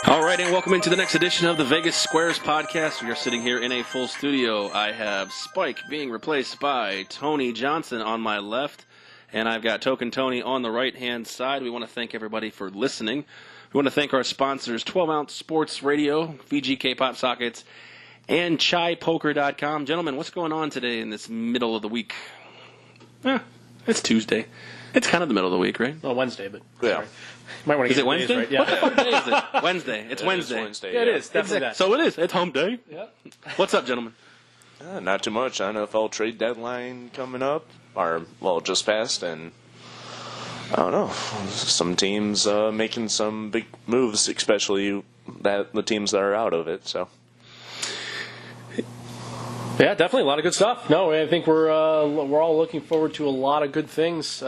All right, and welcome into the next edition of the Vegas Squares podcast. We are sitting here in a full studio. I have Spike being replaced by Tony Johnson on my left, and I've got Token Tony on the right-hand side. We want to thank everybody for listening. We want to thank our sponsors, 12-Ounce Sports Radio, VGK Pop Sockets, and ChaiPoker.com. Gentlemen, what's going on today in this middle of the week? It's Tuesday. It's kind of the middle of the week, right? Well, Wednesday, but yeah. Sorry. Might want to is it Wednesday? Right. Yeah. What the fuck day is it? Wednesday. It's Wednesday. Yeah, it is. Definitely that. So it is. It's home day. Yep. What's up, gentlemen? Not too much. NFL trade deadline coming up, just passed, and I don't know. Some teams making some big moves, especially the teams that are out of it. So. Yeah, definitely a lot of good stuff. No, I think we're all looking forward to a lot of good things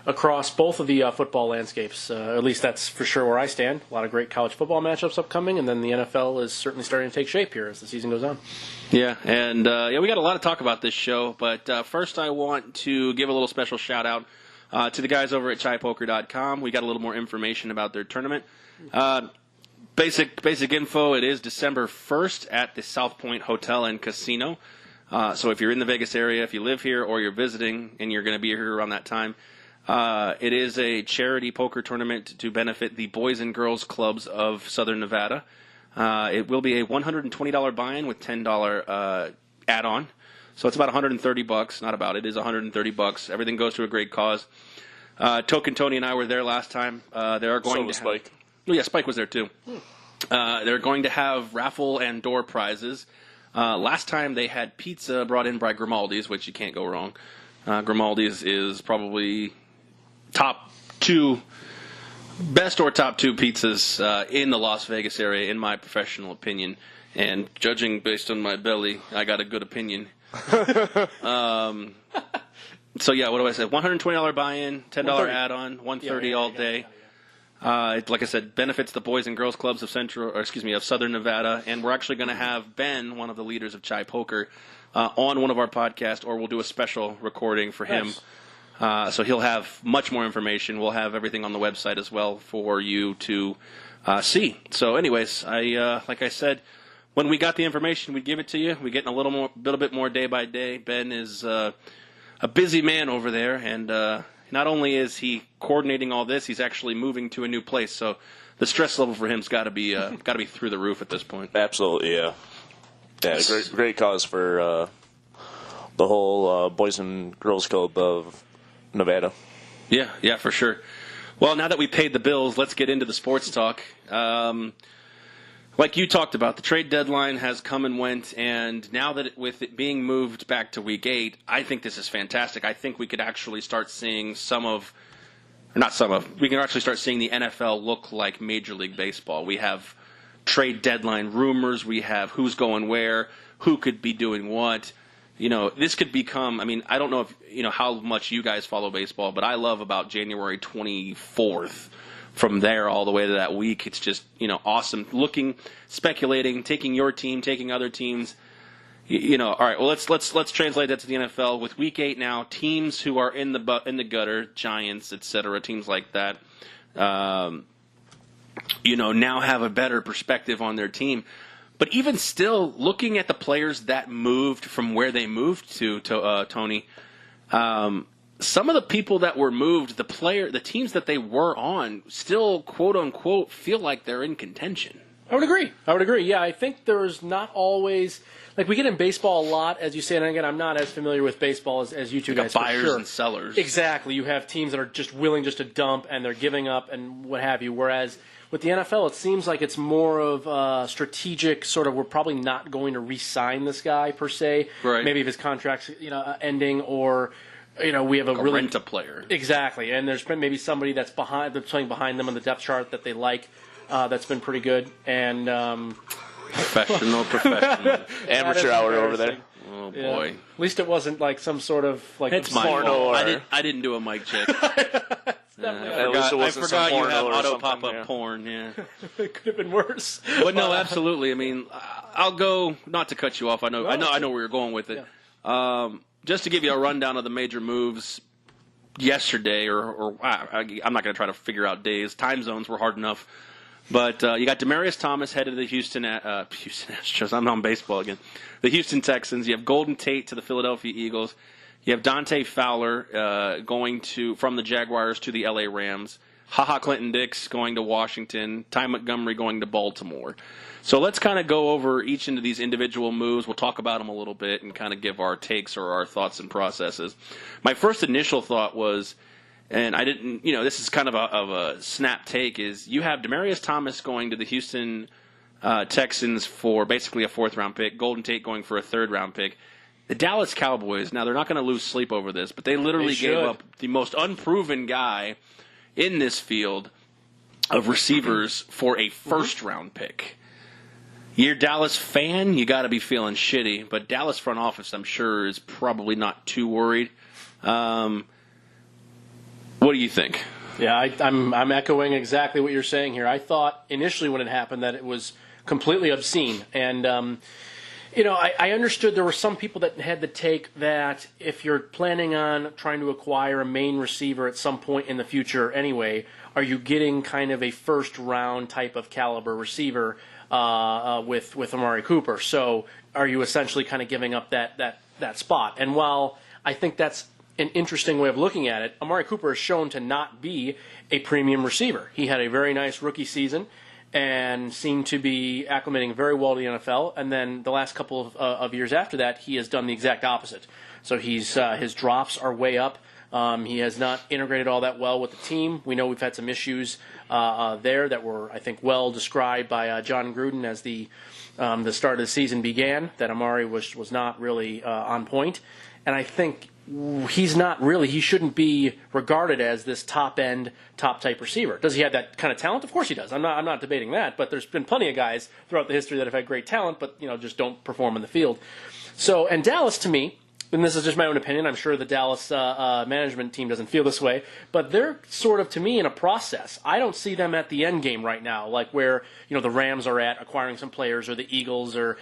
across both of the football landscapes. At least that's for sure where I stand. A lot of great college football matchups upcoming, and then the NFL is certainly starting to take shape here as the season goes on. Yeah, and we got a lot to talk about this show, but first I want to give a little special shout out to the guys over at ChaiPoker.com. We got a little more information about their tournament. Basic info, it is December 1st at the South Point Hotel and Casino. So if you're in the Vegas area, if you live here or you're visiting and you're going to be here around that time, it is a charity poker tournament to benefit the Boys and Girls Clubs of Southern Nevada. It will be a $120 buy-in with $10 add-on. So it's about $130. Not about, it is $130. Everything goes to a great cause. Token Tony and I were there last time. They are going to Spike. Oh, yeah, Spike was there, too. They're going to have raffle and door prizes. Last time they had pizza brought in by Grimaldi's, which you can't go wrong. Grimaldi's is probably top two pizzas in the Las Vegas area, in my professional opinion. And judging based on my belly, I got a good opinion. So, yeah, what do I say? $120 buy-in, $10 add-on, $130 all day. Like I said, benefits the Boys and Girls Clubs of Southern Nevada, and we're actually going to have Ben, one of the leaders of Chai Poker, on one of our podcasts, or we'll do a special recording for him. So he'll have much more information. We'll have everything on the website as well for you to see. So, anyways, like I said, when we got the information, we'd give it to you. We're getting a little bit more day by day. Ben is a busy man over there, and not only is he coordinating all this, he's actually moving to a new place. So the stress level for him's got to be through the roof at this point. Absolutely, yeah. Yeah, great cause for the whole Boys and Girls Club of Nevada. Yeah, for sure. Well, now that we paid the bills, let's get into the sports talk. Like you talked about, the trade deadline has come and went, and now that with it being moved back to Week 8, I think this is fantastic. I think we could actually start seeing we can actually start seeing the NFL look like Major League Baseball. We have trade deadline rumors, we have who's going where, who could be doing what. This could become, I don't know if, how much you guys follow baseball, but I love about January 24th. From there all the way to that week, it's just awesome. Looking, speculating, taking your team, taking other teams. All right. Well, let's translate that to the NFL. With Week 8 now, teams who are in the gutter, Giants, etc., teams like that, now have a better perspective on their team. But even still, looking at the players that moved from where they moved to Tony. Some of the people that were moved, the teams that they were on, still, quote unquote, feel like they're in contention. I would agree. Yeah, I think there's not always, like we get in baseball a lot, as you say, and again, I'm not as familiar with baseball as you two guys. Buyers for sure. And sellers. Exactly. You have teams that are just willing just to dump and they're giving up and what have you. Whereas with the NFL, it seems like it's more of a strategic sort of, we're probably not going to re-sign this guy per se. Right. Maybe if his contract's ending, or we have a really rent a player. Exactly, and there's been maybe somebody that's playing behind them on the depth chart that they like. That's been pretty good, and professional amateur hour over there. Oh boy! At least it wasn't like some sort of like it's my fault. I didn't do a mic check. definitely. At least it wasn't some you porno have or auto something, pop-up yeah. porn, yeah. It could have been worse. But no, absolutely. I mean, I'll go, not to cut you off. I know where you're going with it. Yeah. Just to give you a rundown of the major moves yesterday, or I'm not going to try to figure out days. Time zones were hard enough. But you got Demaryius Thomas headed to the Houston Astros. I'm on baseball again. The Houston Texans. You have Golden Tate to the Philadelphia Eagles. You have Dante Fowler going from the Jaguars to the LA Rams. HaHa Clinton-Dix going to Washington. Ty Montgomery going to Baltimore. So let's kind of go over each of these individual moves. We'll talk about them a little bit and kind of give our takes or our thoughts and processes. My first initial thought was, and I didn't, this is kind of a snap take, is you have Demaryius Thomas going to the Houston Texans for basically a 4th-round pick, Golden Tate going for a 3rd-round pick. The Dallas Cowboys, now they're not going to lose sleep over this, but they literally gave up the most unproven guy in this field of receivers for a 1st-round pick. You're a Dallas fan, you got to be feeling shitty, but Dallas front office, I'm sure, is probably not too worried. What do you think? Yeah, I'm echoing exactly what you're saying here. I thought initially when it happened that it was completely obscene, and I understood there were some people that had the take that if you're planning on trying to acquire a main receiver at some point in the future anyway, are you getting kind of a 1st-round type of caliber receiver with Amari Cooper? So are you essentially kind of giving up that spot? And while I think that's an interesting way of looking at it, Amari Cooper is shown to not be a premium receiver. He had a very nice rookie season and seemed to be acclimating very well to the NFL. And then the last couple of years after that, he has done the exact opposite. So his drops are way up. He has not integrated all that well with the team. We know we've had some issues there that were, I think, well described by John Gruden as the start of the season began, that Amari was not really on point. And I think he shouldn't be regarded as this top-end, top-type receiver. Does he have that kind of talent? Of course he does. I'm not debating that, but there's been plenty of guys throughout the history that have had great talent, but just don't perform in the field. So, and Dallas, to me, and this is just my own opinion, I'm sure the Dallas management team doesn't feel this way, but they're sort of, to me, in a process. I don't see them at the end game right now, like where the Rams are at acquiring some players, or the Eagles, or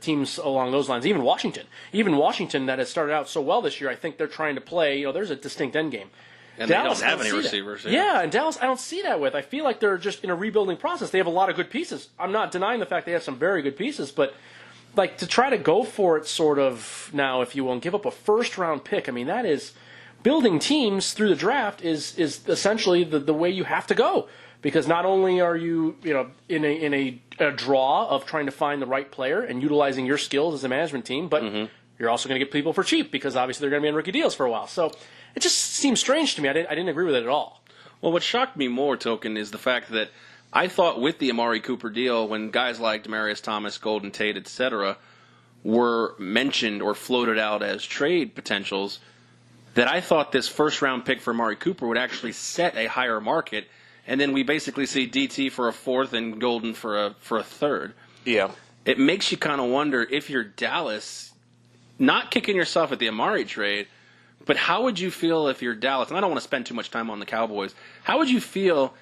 teams along those lines. Even Washington that has started out so well this year, I think they're trying to play. There's a distinct end game. And Dallas, they don't have any receivers. Yeah, and Dallas, I don't see that with. I feel like they're just in a rebuilding process. They have a lot of good pieces. I'm not denying the fact they have some very good pieces, but to try to go for it sort of now, if you will, and give up a 1st-round pick, I mean, that is building teams through the draft is essentially the way you have to go. Because not only are you in a draw of trying to find the right player and utilizing your skills as a management team, but you're also going to get people for cheap because obviously they're going to be on rookie deals for a while. So it just seems strange to me. I didn't agree with it at all. Well, what shocked me more, Token, is the fact that I thought with the Amari Cooper deal, when guys like Demaryius Thomas, Golden Tate, etc., were mentioned or floated out as trade potentials, that I thought this 1st-round pick for Amari Cooper would actually set a higher market. And then we basically see DT for a 4th and Golden for a 3rd. Yeah. It makes you kind of wonder if you're Dallas, not kicking yourself at the Amari trade, but how would you feel if you're Dallas? And I don't want to spend too much time on the Cowboys. How would you feel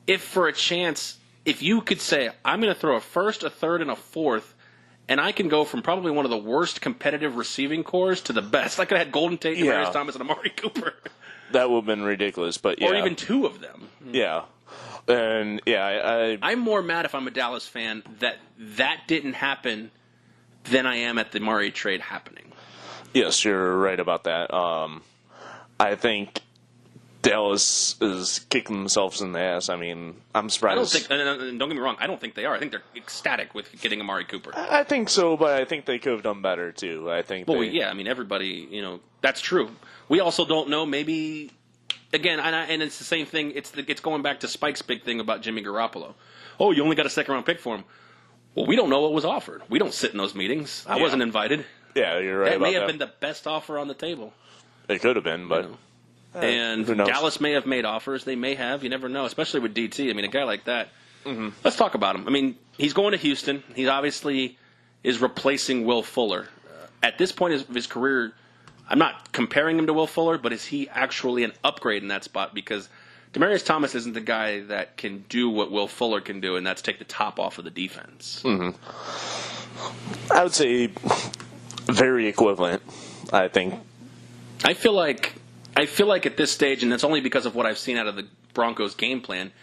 if for a chance, if you could say, I'm going to throw a 1st, a 3rd, and a 4th, and I can go from probably one of the worst competitive receiving corps to the best. I could have had Golden Tate, Demaryius Thomas, and Amari Cooper. That would have been ridiculous, but yeah. Or even 2 of them. Yeah. And yeah, I'm more mad if I'm a Dallas fan that didn't happen than I am at the Murray trade happening. Yes, you're right about that. I think Dallas is kicking themselves in the ass. I mean, I'm surprised. I don't think, and don't get me wrong, I don't think they are. I think they're ecstatic with getting Amari Cooper. I think so, but I think they could have done better too. I think. Well, yeah, I mean, everybody, that's true. We also don't know, maybe. Again, and it's the same thing. It's going back to Spike's big thing about Jimmy Garoppolo. Oh, you only got a 2nd-round pick for him. Well, we don't know what was offered. We don't sit in those meetings. I wasn't invited. Yeah, you're right. That may have been the best offer on the table. It could have been, but and Dallas may have made offers. They may have. You never know, especially with DT. I mean, a guy like that. Mm-hmm. Let's talk about him. I mean, he's going to Houston. He obviously is replacing Will Fuller. At this point of his career, I'm not comparing him to Will Fuller, but is he actually an upgrade in that spot? Because Demaryius Thomas isn't the guy that can do what Will Fuller can do, and that's take the top off of the defense. Mm-hmm. I would say very equivalent, I think. I feel like at this stage, and it's only because of what I've seen out of the Broncos' game plan,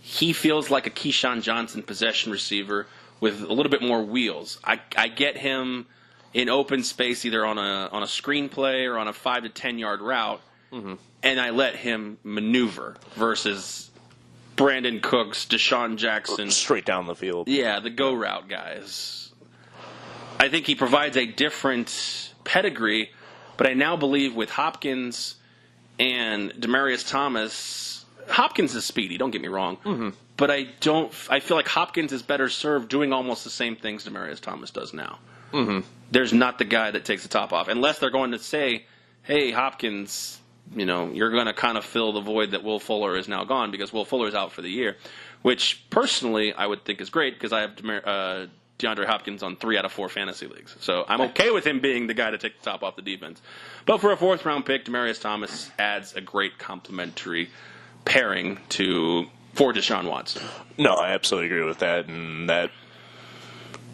he feels like a Keyshawn Johnson possession receiver with a little bit more wheels. I get him in open space, either on a screen play or on a 5 to 10 yard route, and I let him maneuver versus Brandon Cooks, Deshaun Jackson, straight down the field. Yeah, the go route guys. I think he provides a different pedigree, but I now believe with Hopkins and Demaryius Thomas, Hopkins is speedy. Don't get me wrong, but I feel like Hopkins is better served doing almost the same things Demaryius Thomas does now. There's not the guy that takes the top off, unless they're going to say, "Hey, Hopkins, you're going to kind of fill the void that Will Fuller is now gone because Will Fuller is out for the year," which personally I would think is great because I have DeAndre Hopkins on 3 out of 4 fantasy leagues, so I'm okay with him being the guy to take the top off the defense. But for a 4th round pick, Demaryius Thomas adds a great complementary pairing for Deshaun Watson. No, I absolutely agree with that, and that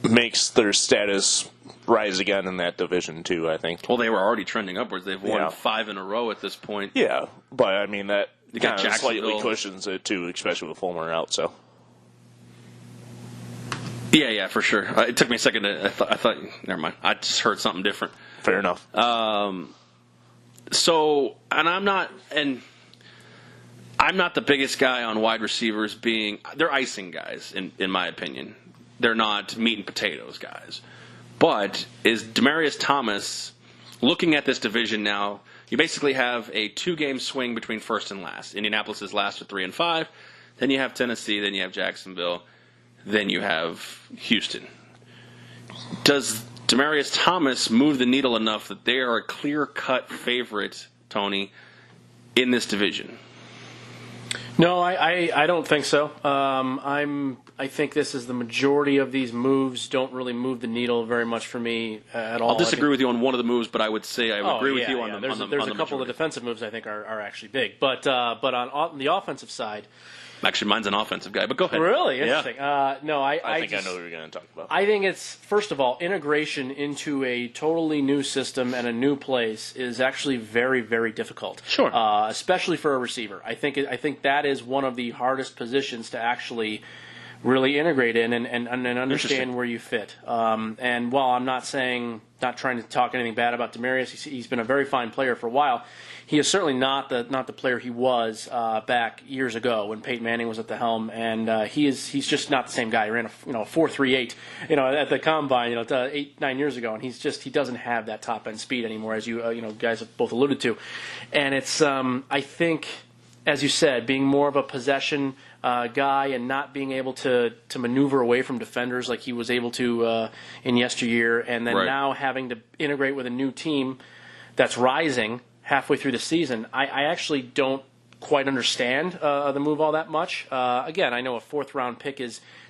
makes their status rise again in that division too, I think. Well, they were already trending upwards. They've won 5 in a row at this point. Yeah, but I mean that kind of slightly Jacksonville. cushions it too, especially with Fulmer out. So yeah, for sure. It took me a second. I thought. Never mind. I just heard something different. Fair enough. So, and I'm not the biggest guy on wide receivers. They're icing guys, in my opinion. They're not meat and potatoes guys. But is Demaryius Thomas, looking at this division now, you basically have a 2-game swing between first and last. Indianapolis is last at 3 and 5. Then you have Tennessee. Then you have Jacksonville. Then you have Houston. Does Demaryius Thomas move the needle enough that they are a clear-cut favorite, Tony, in this division? No, I don't think so. I think this is the majority of these moves don't really move the needle very much for me at all. I'll disagree with you on one of the moves, but I would say I would agree with you on the There's a couple majority. of defensive moves I think are actually big, but on the offensive side. Actually, mine's an offensive guy, but go ahead. Really? Interesting. Yeah. No, I think I know what you're going to talk about. I think it's, first of all, integration into a totally new system and a new place is actually very, very difficult. Sure. Especially for a receiver. I think that is one of the hardest positions to actually really integrate in and understand where you fit. And while I'm not trying to talk anything bad about Demaryius, he's been a very fine player for a while. He is certainly not the player he was back years ago when Peyton Manning was at the helm, and he's just not the same guy. He ran a 4.38 at the combine 8-9 years ago, and he doesn't have that top end speed anymore, as you guys have both alluded to. And it's I think, as you said, being more of a possession guy and not being able to maneuver away from defenders like he was able to in yesteryear, and then now having to integrate with a new team that's rising halfway through the season, I actually don't quite understand the move all that much. Again, I know a 4th round pick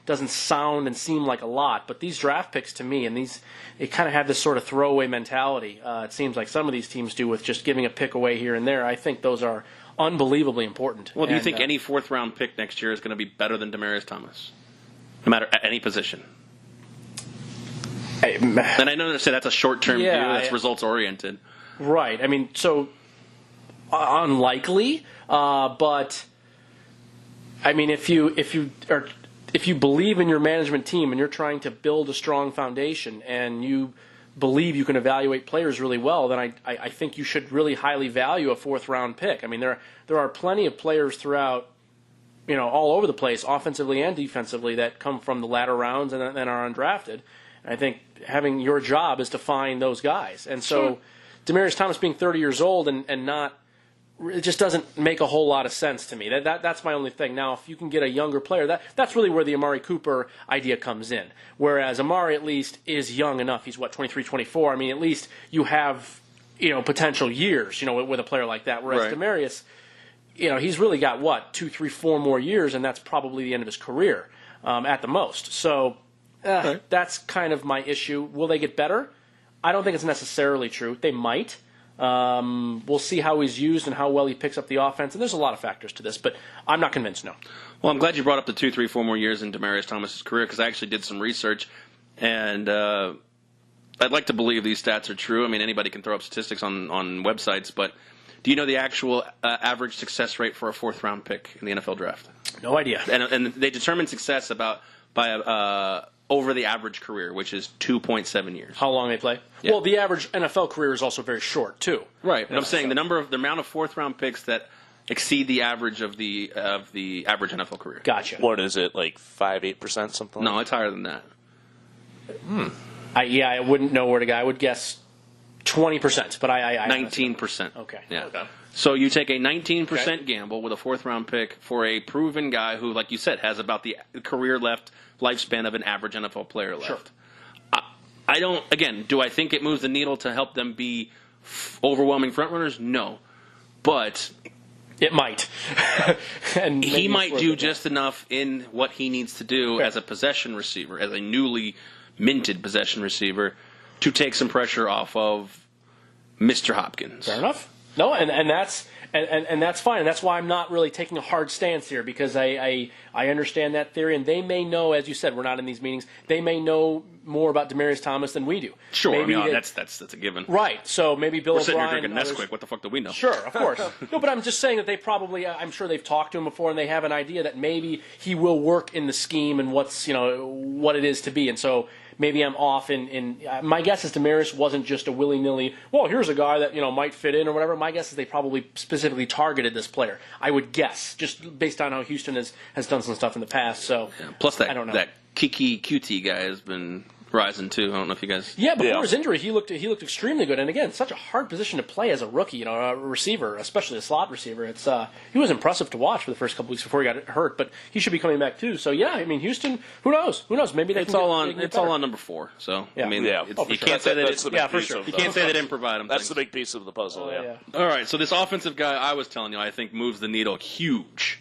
doesn't sound and seem like a lot, but these draft picks to me, and they kind of have this sort of throwaway mentality. It seems like some of these teams do with just giving a pick away here and there. I think those are unbelievably important. Well, do you think any 4th round pick next year is going to be better than Demaryius Thomas, no matter at any position? And I know that that's a short-term view. That's results-oriented. Right. I mean, so unlikely, but I mean, if you believe in your management team and you're trying to build a strong foundation and you believe you can evaluate players really well, then I think you should really highly value a 4th round pick. I mean, there are plenty of players throughout, all over the place, offensively and defensively, that come from the latter rounds and are undrafted. And I think having your job is to find those guys. And so Demaryius Thomas being 30 years old and not, it just doesn't make a whole lot of sense to me. That's my only thing. Now, if you can get a younger player, that's really where the Amari Cooper idea comes in. Whereas Amari at least is young enough. He's 23, 24. I mean, at least you have, potential years, with a player like that. Whereas Demaryius, he's really got 2, 3, 4 more years, and that's probably the end of his career at the most. So that's kind of my issue. Will they get better? I don't think it's necessarily true. They might. We'll see how he's used and how well he picks up the offense. And there's a lot of factors to this, but I'm not convinced, no. Well, I'm glad you brought up the 2, 3, 4 more years in Demaryius Thomas's career because I actually did some research, and I'd like to believe these stats are true. I mean, anybody can throw up statistics on websites, but do you know the actual average success rate for a fourth-round pick in the NFL draft? No idea. And they determine success by over the average career, which is 2.7 years. How long they play? Yeah. Well, the average NFL career is also very short too. Right, but I'm saying the amount of fourth-round picks that exceed the average of the average NFL career. Gotcha. What is it, like 5-8%, something? No, it's higher than that. I wouldn't know where to go. I would guess 20%, but I 19%. Okay. Yeah. Okay. So you take a 19% gamble with a fourth-round pick for a proven guy who, like you said, has about the career lifespan of an average NFL player left. Sure. I don't. Again, do I think it moves the needle to help them be overwhelming frontrunners? No, but it might. And he might do just enough in what he needs to do as a possession receiver, as a newly minted possession receiver, to take some pressure off of Mr. Hopkins. Fair enough. No, and that's fine. And that's why I'm not really taking a hard stance here, because I understand that theory, and they may know, as you said, we're not in these meetings. They may know more about Demaryius Thomas than we do. Sure, maybe that's a given. Right. So maybe Bill We're O'Brien. sitting here drinking Nesquik. What the fuck do we know? Sure, of course. No, but I'm just saying that they probably, I'm sure they've talked to him before, and they have an idea that maybe he will work in the scheme and what it is to be, and so. Maybe I'm off in my guess is Demaryius wasn't just a willy-nilly, well, here's a guy that, might fit in or whatever. My guess is they probably specifically targeted this player. I would guess, just based on how Houston has done some stuff in the past. So yeah, plus I don't know. that Kiki QT guy has been rising too. I don't know if you guys. Yeah, before his injury, he looked extremely good. And again, such a hard position to play as a rookie, a receiver, especially a slot receiver. It's he was impressive to watch for the first couple weeks before he got hurt, but he should be coming back too. So yeah, I mean, Houston, who knows? Maybe it's all on number 4. So yeah. I mean, yeah. You can't say that. For sure. You can't say they didn't provide him. That's the big piece of the puzzle. Yeah. All right. So this offensive guy I was telling you, I think moves the needle huge.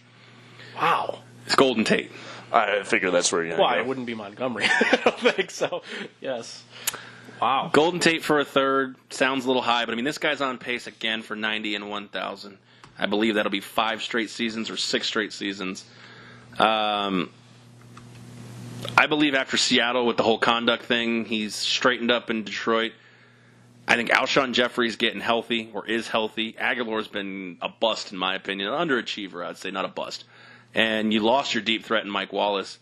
Wow. It's Golden Tate. I figure that's where you're going to go. It wouldn't be Montgomery. I don't think so. Yes. Wow. Golden Tate for a third sounds a little high, but I mean, this guy's on pace again for 90 and 1,000. I believe that'll be 5 straight seasons or 6 straight seasons. I believe after Seattle with the whole conduct thing, he's straightened up in Detroit. I think Alshon Jeffrey's getting healthy or is healthy. Aguilar's been a bust in my opinion, an underachiever, I'd say, not a bust. And you lost your deep threat in Mike Wallace.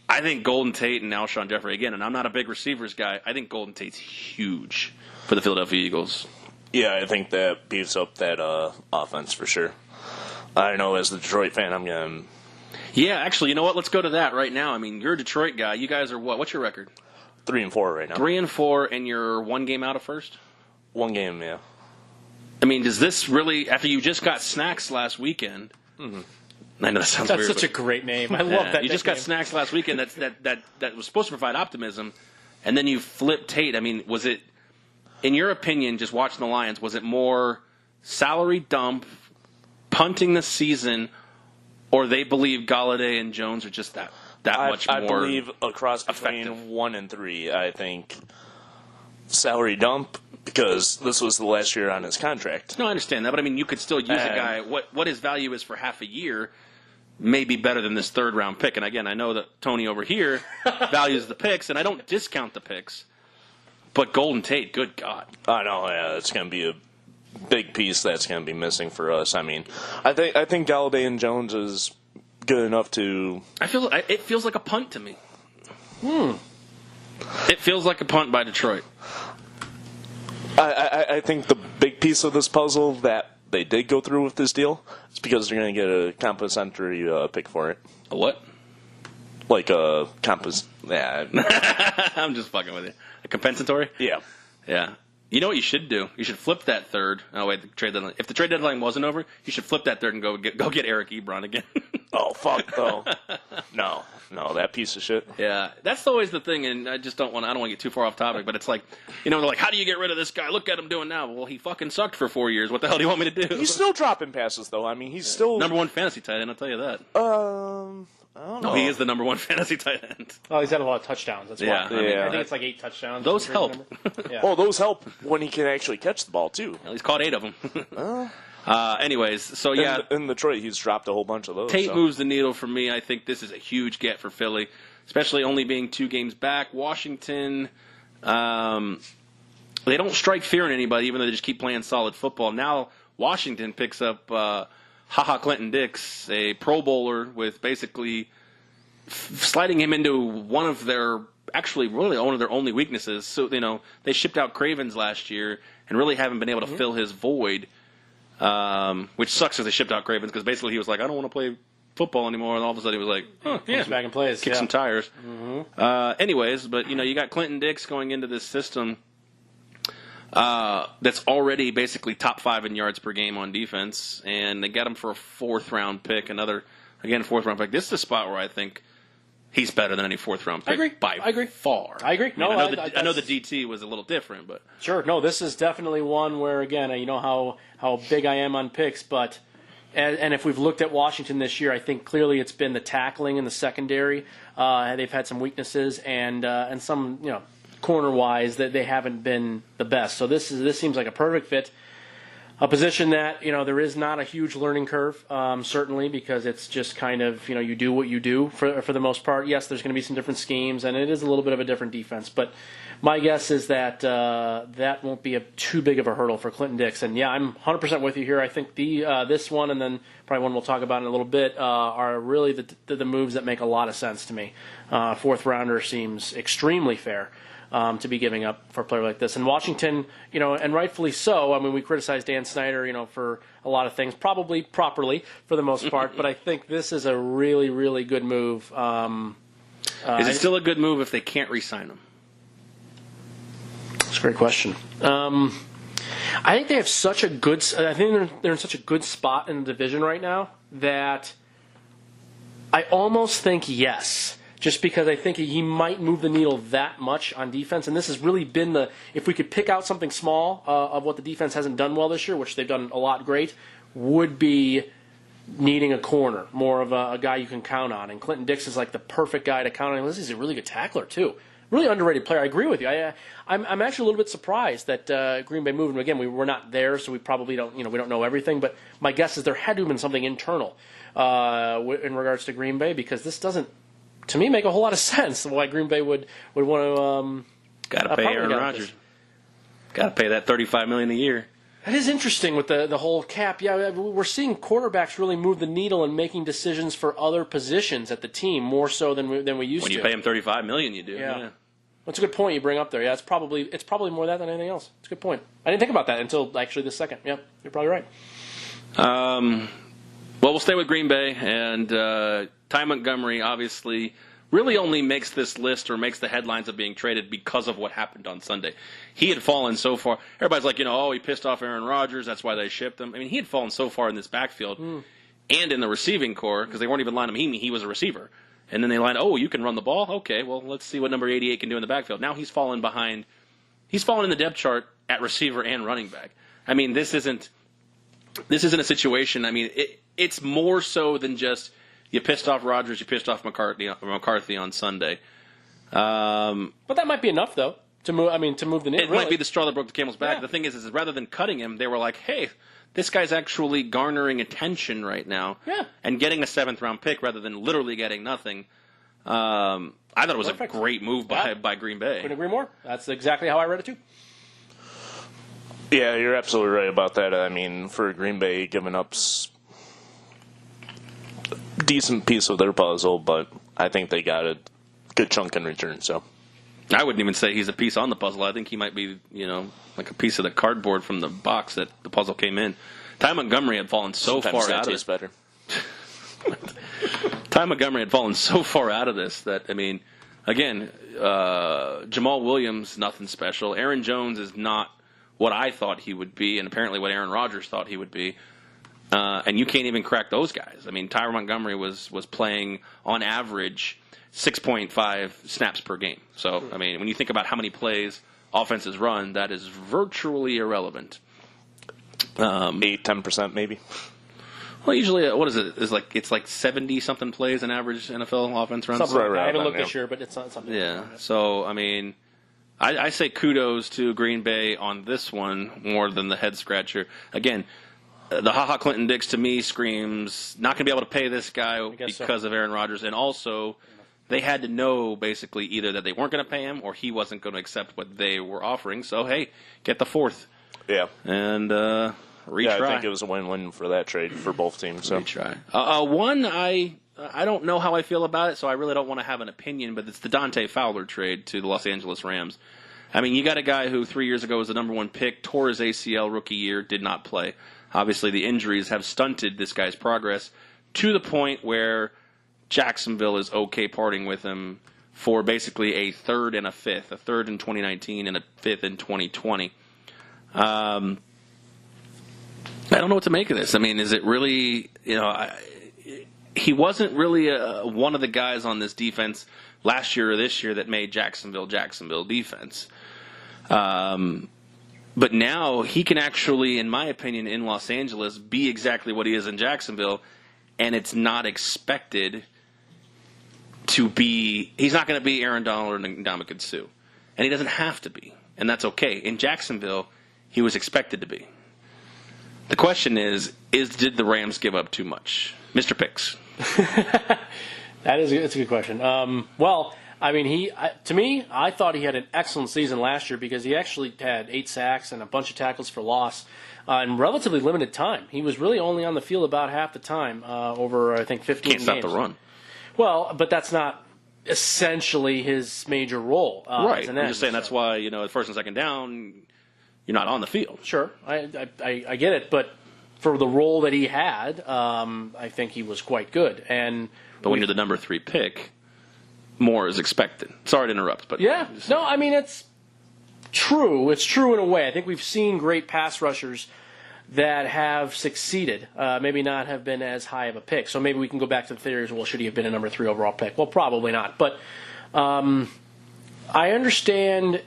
I think Golden Tate and Alshon Jeffrey, again, and I'm not a big receivers guy, I think Golden Tate's huge for the Philadelphia Eagles. Yeah, I think that beefs up that offense for sure. I know as the Detroit fan, I'm going to... Yeah, actually, you know what? Let's go to that right now. I mean, you're a Detroit guy. You guys are what? What's your record? 3-4 right now. 3-4, and you're 1 game out of first? 1 game, yeah. I mean, does this really, after you just got Snacks last weekend... Mm-hmm. I know that sounds weird. That's such a great name. I love that. You just got Snacks last weekend. That was supposed to provide optimism, and then you flipped Tate. I mean, was it, in your opinion, just watching the Lions, was it more salary dump, punting the season, or they believe Galladay and Jones are just that much more? I believe across between effective. 1 and 3. I think salary dump because this was the last year on his contract. No, I understand that, but I mean, you could still use a guy. What his value is for half a year may be better than this third-round pick. And again, I know that Tony over here values the picks, and I don't discount the picks. But Golden Tate, good God. I know, yeah, it's going to be a big piece that's going to be missing for us. I mean, I think Galladay and Jones is good enough to... It feels like a punt to me. It feels like a punt by Detroit. I think the big piece of this puzzle that they did go through with this deal is because they're going to get a compensatory pick for it. A what? Like a Yeah. I'm just fucking with you. A compensatory? Yeah. Yeah. You know what you should do? You should flip that third. Oh wait, the trade deadline. If the trade deadline wasn't over, you should flip that third and go get Eric Ebron again. Oh, fuck, though. No, that piece of shit. Yeah, that's always the thing, and I don't want to get too far off topic, but it's like, they're like, how do you get rid of this guy? Look at him doing now. Well, he fucking sucked for 4 years. What the hell do you want me to do? He's still dropping passes, though. I mean, he's still... Number one fantasy tight end, I'll tell you that. I don't know. No, he is the number one fantasy tight end. Oh, he's had a lot of touchdowns. That's why. Yeah, I think it's like 8 touchdowns. Those help. Yeah. Oh, those help when he can actually catch the ball, too. Well, he's caught 8 of them. Anyways, so yeah. In Detroit, he's dropped a whole bunch of those. Tate moves the needle for me. I think this is a huge get for Philly, especially only being 2 games back. Washington, they don't strike fear in anybody, even though they just keep playing solid football. Now Washington picks up Clinton Dix, a Pro Bowler, with basically sliding him into one of their only weaknesses. So, they shipped out Cravens last year and really haven't been able to fill his void, which sucks because they shipped out Cravens because basically he was like, I don't want to play football anymore, and all of a sudden he was like, Comes back and plays. kick some tires. Anyways, but, you got Clinton Dix going into this system that's already basically top 5 in yards per game on defense, and they got him for a 4th-round pick, 4th-round pick. This is a spot where I think he's better than any 4th-round pick. I agree. Far. I agree. No, I know the DT was a little different, but sure. No, this is definitely one where, again, you know how big I am on picks, but and if we've looked at Washington this year, I think clearly it's been the tackling in the secondary. They've had some weaknesses and some corner wise that they haven't been the best. So this seems like a perfect fit. A position that, there is not a huge learning curve, certainly, because it's just kind of, you do what you do for the most part. Yes, there's going to be some different schemes, and it is a little bit of a different defense. But my guess is that that won't be too big of a hurdle for Clinton Dix. And, yeah, I'm 100% with you here. I think this one and then probably one we'll talk about in a little bit are really the moves that make a lot of sense to me. 4th-rounder seems extremely fair. To be giving up for a player like this. And Washington, and rightfully so. I mean, we criticize Dan Snyder, for a lot of things, probably properly for the most part, but I think this is a really, really good move. Is it still a good move if they can't re-sign him? That's a great question. I think they have such a good. I think they're in such a good spot in the division right now that I almost think yes. Just because I think he might move the needle that much on defense. And this has really been if we could pick out something small of what the defense hasn't done well this year, which they've done a lot great, would be needing a corner, more of a guy you can count on. And Clinton Dix is like the perfect guy to count on. This is a really good tackler, too. Really underrated player. I agree with you. I'm actually a little bit surprised that Green Bay moved him. Again, we were not there, so we probably don't, we don't know everything. But my guess is there had to have been something internal in regards to Green Bay, because this doesn't, to me, make a whole lot of sense why Green Bay would want to. Got to pay Aaron Rodgers. Got to pay that $35 million a year. That is interesting with the whole cap. Yeah, we're seeing quarterbacks really move the needle and making decisions for other positions at the team more so than we used to. When you pay him $35 million, you do. Yeah. That's a good point you bring up there. Yeah, it's probably more that than anything else. It's a good point. I didn't think about that until actually this second. Yeah, you're probably right. Well, we'll stay with Green Bay, and Ty Montgomery obviously really only makes this list or makes the headlines of being traded because of what happened on Sunday. He had fallen so far. Everybody's like, he pissed off Aaron Rodgers. That's why they shipped him. I mean, he had fallen so far in this backfield and in the receiving core because they weren't even lining him. He was a receiver. And then they lined, you can run the ball? Okay, well, let's see what number 88 can do in the backfield. Now he's fallen behind. He's fallen in the depth chart at receiver and running back. I mean, this isn't a situation. I mean, it's more so than just you pissed off Rodgers, you pissed off McCarthy on Sunday. But that might be enough, though, to move. I mean, to move the needle. It might be the straw that broke the camel's back. Yeah. The thing is rather than cutting him, they were like, "Hey, this guy's actually garnering attention right now, and getting a 7th-round pick rather than literally getting nothing." I thought it was a great move by Green Bay. Couldn't agree more. That's exactly how I read it too. Yeah, you're absolutely right about that. I mean, for Green Bay giving up decent piece of their puzzle, but I think they got a good chunk in return. So I wouldn't even say he's a piece on the puzzle. I think he might be, like a piece of the cardboard from the box that the puzzle came in. Ty Montgomery had fallen so far out of this. Better. Ty Montgomery had fallen so far out of this that, I mean, again, Jamal Williams, nothing special. Aaron Jones is not what I thought he would be, and apparently what Aaron Rodgers thought he would be. and you can't even crack those guys. I mean, Tyler Montgomery was playing on average 6.5 snaps per game. So, I mean, when you think about how many plays offenses run, that is virtually irrelevant. 8-10% maybe. Well, usually, what is it? It's like 70-something plays an average NFL offense runs. Something right I haven't around looked that, this year, but it's not something. Yeah. So, I mean, I say kudos to Green Bay on this one more than the head scratcher. Again, the Ha-Ha Clinton Dix to me screams not going to be able to pay this guy because of Aaron Rodgers, and also they had to know basically either that they weren't going to pay him or he wasn't going to accept what they were offering. So, hey, get the fourth. Yeah. And retry. Yeah, I think it was a win-win for that trade for both teams. So. Retry. One, I don't know how I feel about it, so I really don't want to have an opinion, but it's the Dante Fowler trade to the Los Angeles Rams. I mean, you got a guy who 3 years ago was the number one pick, tore his ACL rookie year, did not play. Obviously, the injuries have stunted this guy's progress to the point where Jacksonville is okay parting with him for basically a third and a fifth, a third in 2019 and a fifth in 2020. I don't know what to make of this. I mean, is it really, he wasn't really one of the guys on this defense last year or this year that made Jacksonville defense. But now he can actually, in my opinion, in Los Angeles, be exactly what he is in Jacksonville, and it's not expected to be. He's not going to be Aaron Donald or Ndamukong Suh, and he doesn't have to be, and that's okay. In Jacksonville, he was expected to be. The question is did the Rams give up too much, Mr. Picks? It's a good question. Well, I mean, to me, I thought he had an excellent season last year because he actually had 8 sacks and a bunch of tackles for loss in relatively limited time. He was really only on the field about half the time over, I think, 15 games. Can't stop the run. Well, but that's not essentially his major role. Right. I'm just saying that's why, first and second down, you're not on the field. Sure. I get it. But for the role that he had, I think he was quite good. But when you're the number 3 pick, more is expected. Sorry to interrupt, but yeah, no, I mean it's true. It's true in a way. I think we've seen great pass rushers that have succeeded. Maybe not have been as high of a pick. So maybe we can go back to the theories. Well, should he have been a number 3 overall pick? Well, probably not. But I understand,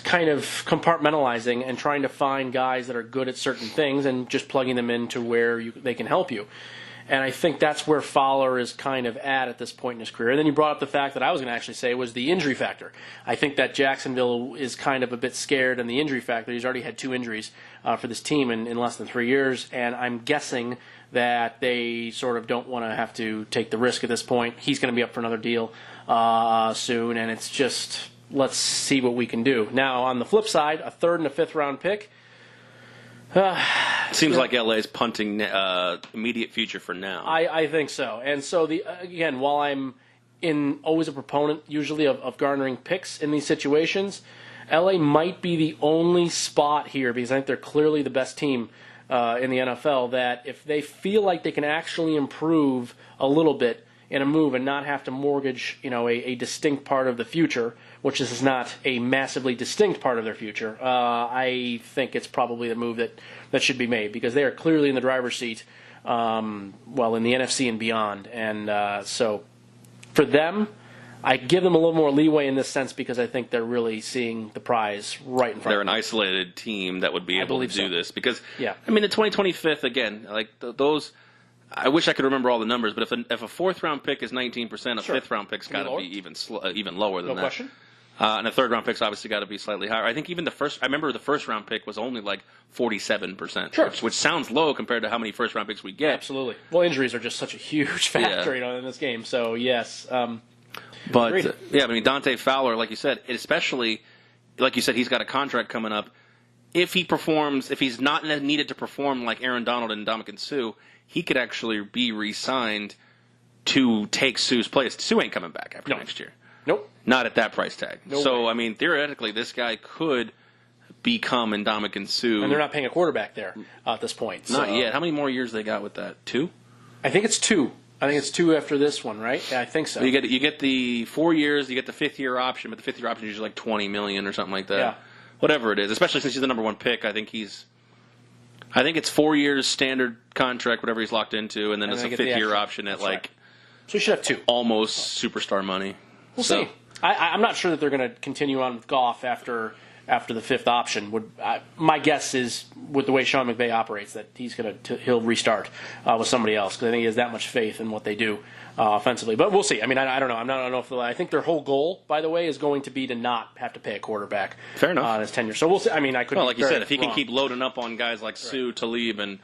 kind of compartmentalizing and trying to find guys that are good at certain things and just plugging them into where they can help you. And I think that's where Fowler is kind of at this point in his career. And then you brought up the fact that I was going to actually say was the injury factor. I think that Jacksonville is kind of a bit scared in the injury factor. He's already had 2 injuries for this team in less than 3 years, and I'm guessing that they sort of don't want to have to take the risk at this point. He's going to be up for another deal soon, and it's just let's see what we can do. Now, on the flip side, a 3rd and a 5th round pick. Seems like LA's punting immediate future for now. I think so. And so, again, while I'm always a proponent usually of garnering picks in these situations, LA might be the only spot here, because I think they're clearly the best team in the NFL, that if they feel like they can actually improve a little bit in a move and not have to mortgage a distinct part of the future, which is not a massively distinct part of their future, I think it's probably the move that should be made, because they are clearly in the driver's seat, in the NFC and beyond. And so for them, I give them a little more leeway in this sense because I think they're really seeing the prize right in front They're of them. an isolated team that would be able to do this. Because, yeah. I mean, the 2025th, again, like those... I wish I could remember all the numbers, but if a 4th round pick is 19%, a Sure. 5th round pick's got to be even lower than No that. question. And a 3rd round pick's obviously got to be slightly higher. I think even I remember the 1st round pick was only like 47%, Sure. which sounds low compared to how many 1st round picks we get. Absolutely. Well, injuries are just such a huge factor in this game. So, yes. But, I mean, Dante Fowler, like you said, especially, like you said, he's got a contract coming up. If he's not needed to perform like Aaron Donald and Ndamukong Suh, he could actually be re-signed to take Suh's place. Suh ain't coming back after next year. Nope. Not at that price tag. No so, way. I mean, theoretically, this guy could become Ndamukong Suh. And they're not paying a quarterback there at this point. Not yet. How many more years they got with that? 2? I think it's 2. I think it's 2 after this one, right? Yeah, I think so. You get the 4 years, you get the 5th year option, but the 5th year option is usually like $20 million or something like that. Yeah. Whatever it is, especially since he's the number 1 pick, I think he's I think it's 4 years standard contract, whatever he's locked into, and then it's a 5th-year option at right. So you should have 2. Almost superstar money. We'll see. I'm not sure that they're going to continue on with Goff after the 5th option. My guess is, with the way Sean McVay operates, that he'll restart with somebody else, because I think he has that much faith in what they do offensively. But we'll see. I mean, I don't know. I don't know if I think their whole goal, by the way, is going to be to not have to pay a quarterback. Fair enough. On his tenure. So we'll see. I mean, I could. Well, like you said, if he wrong. can keep loading up on guys like Sue, Talib, and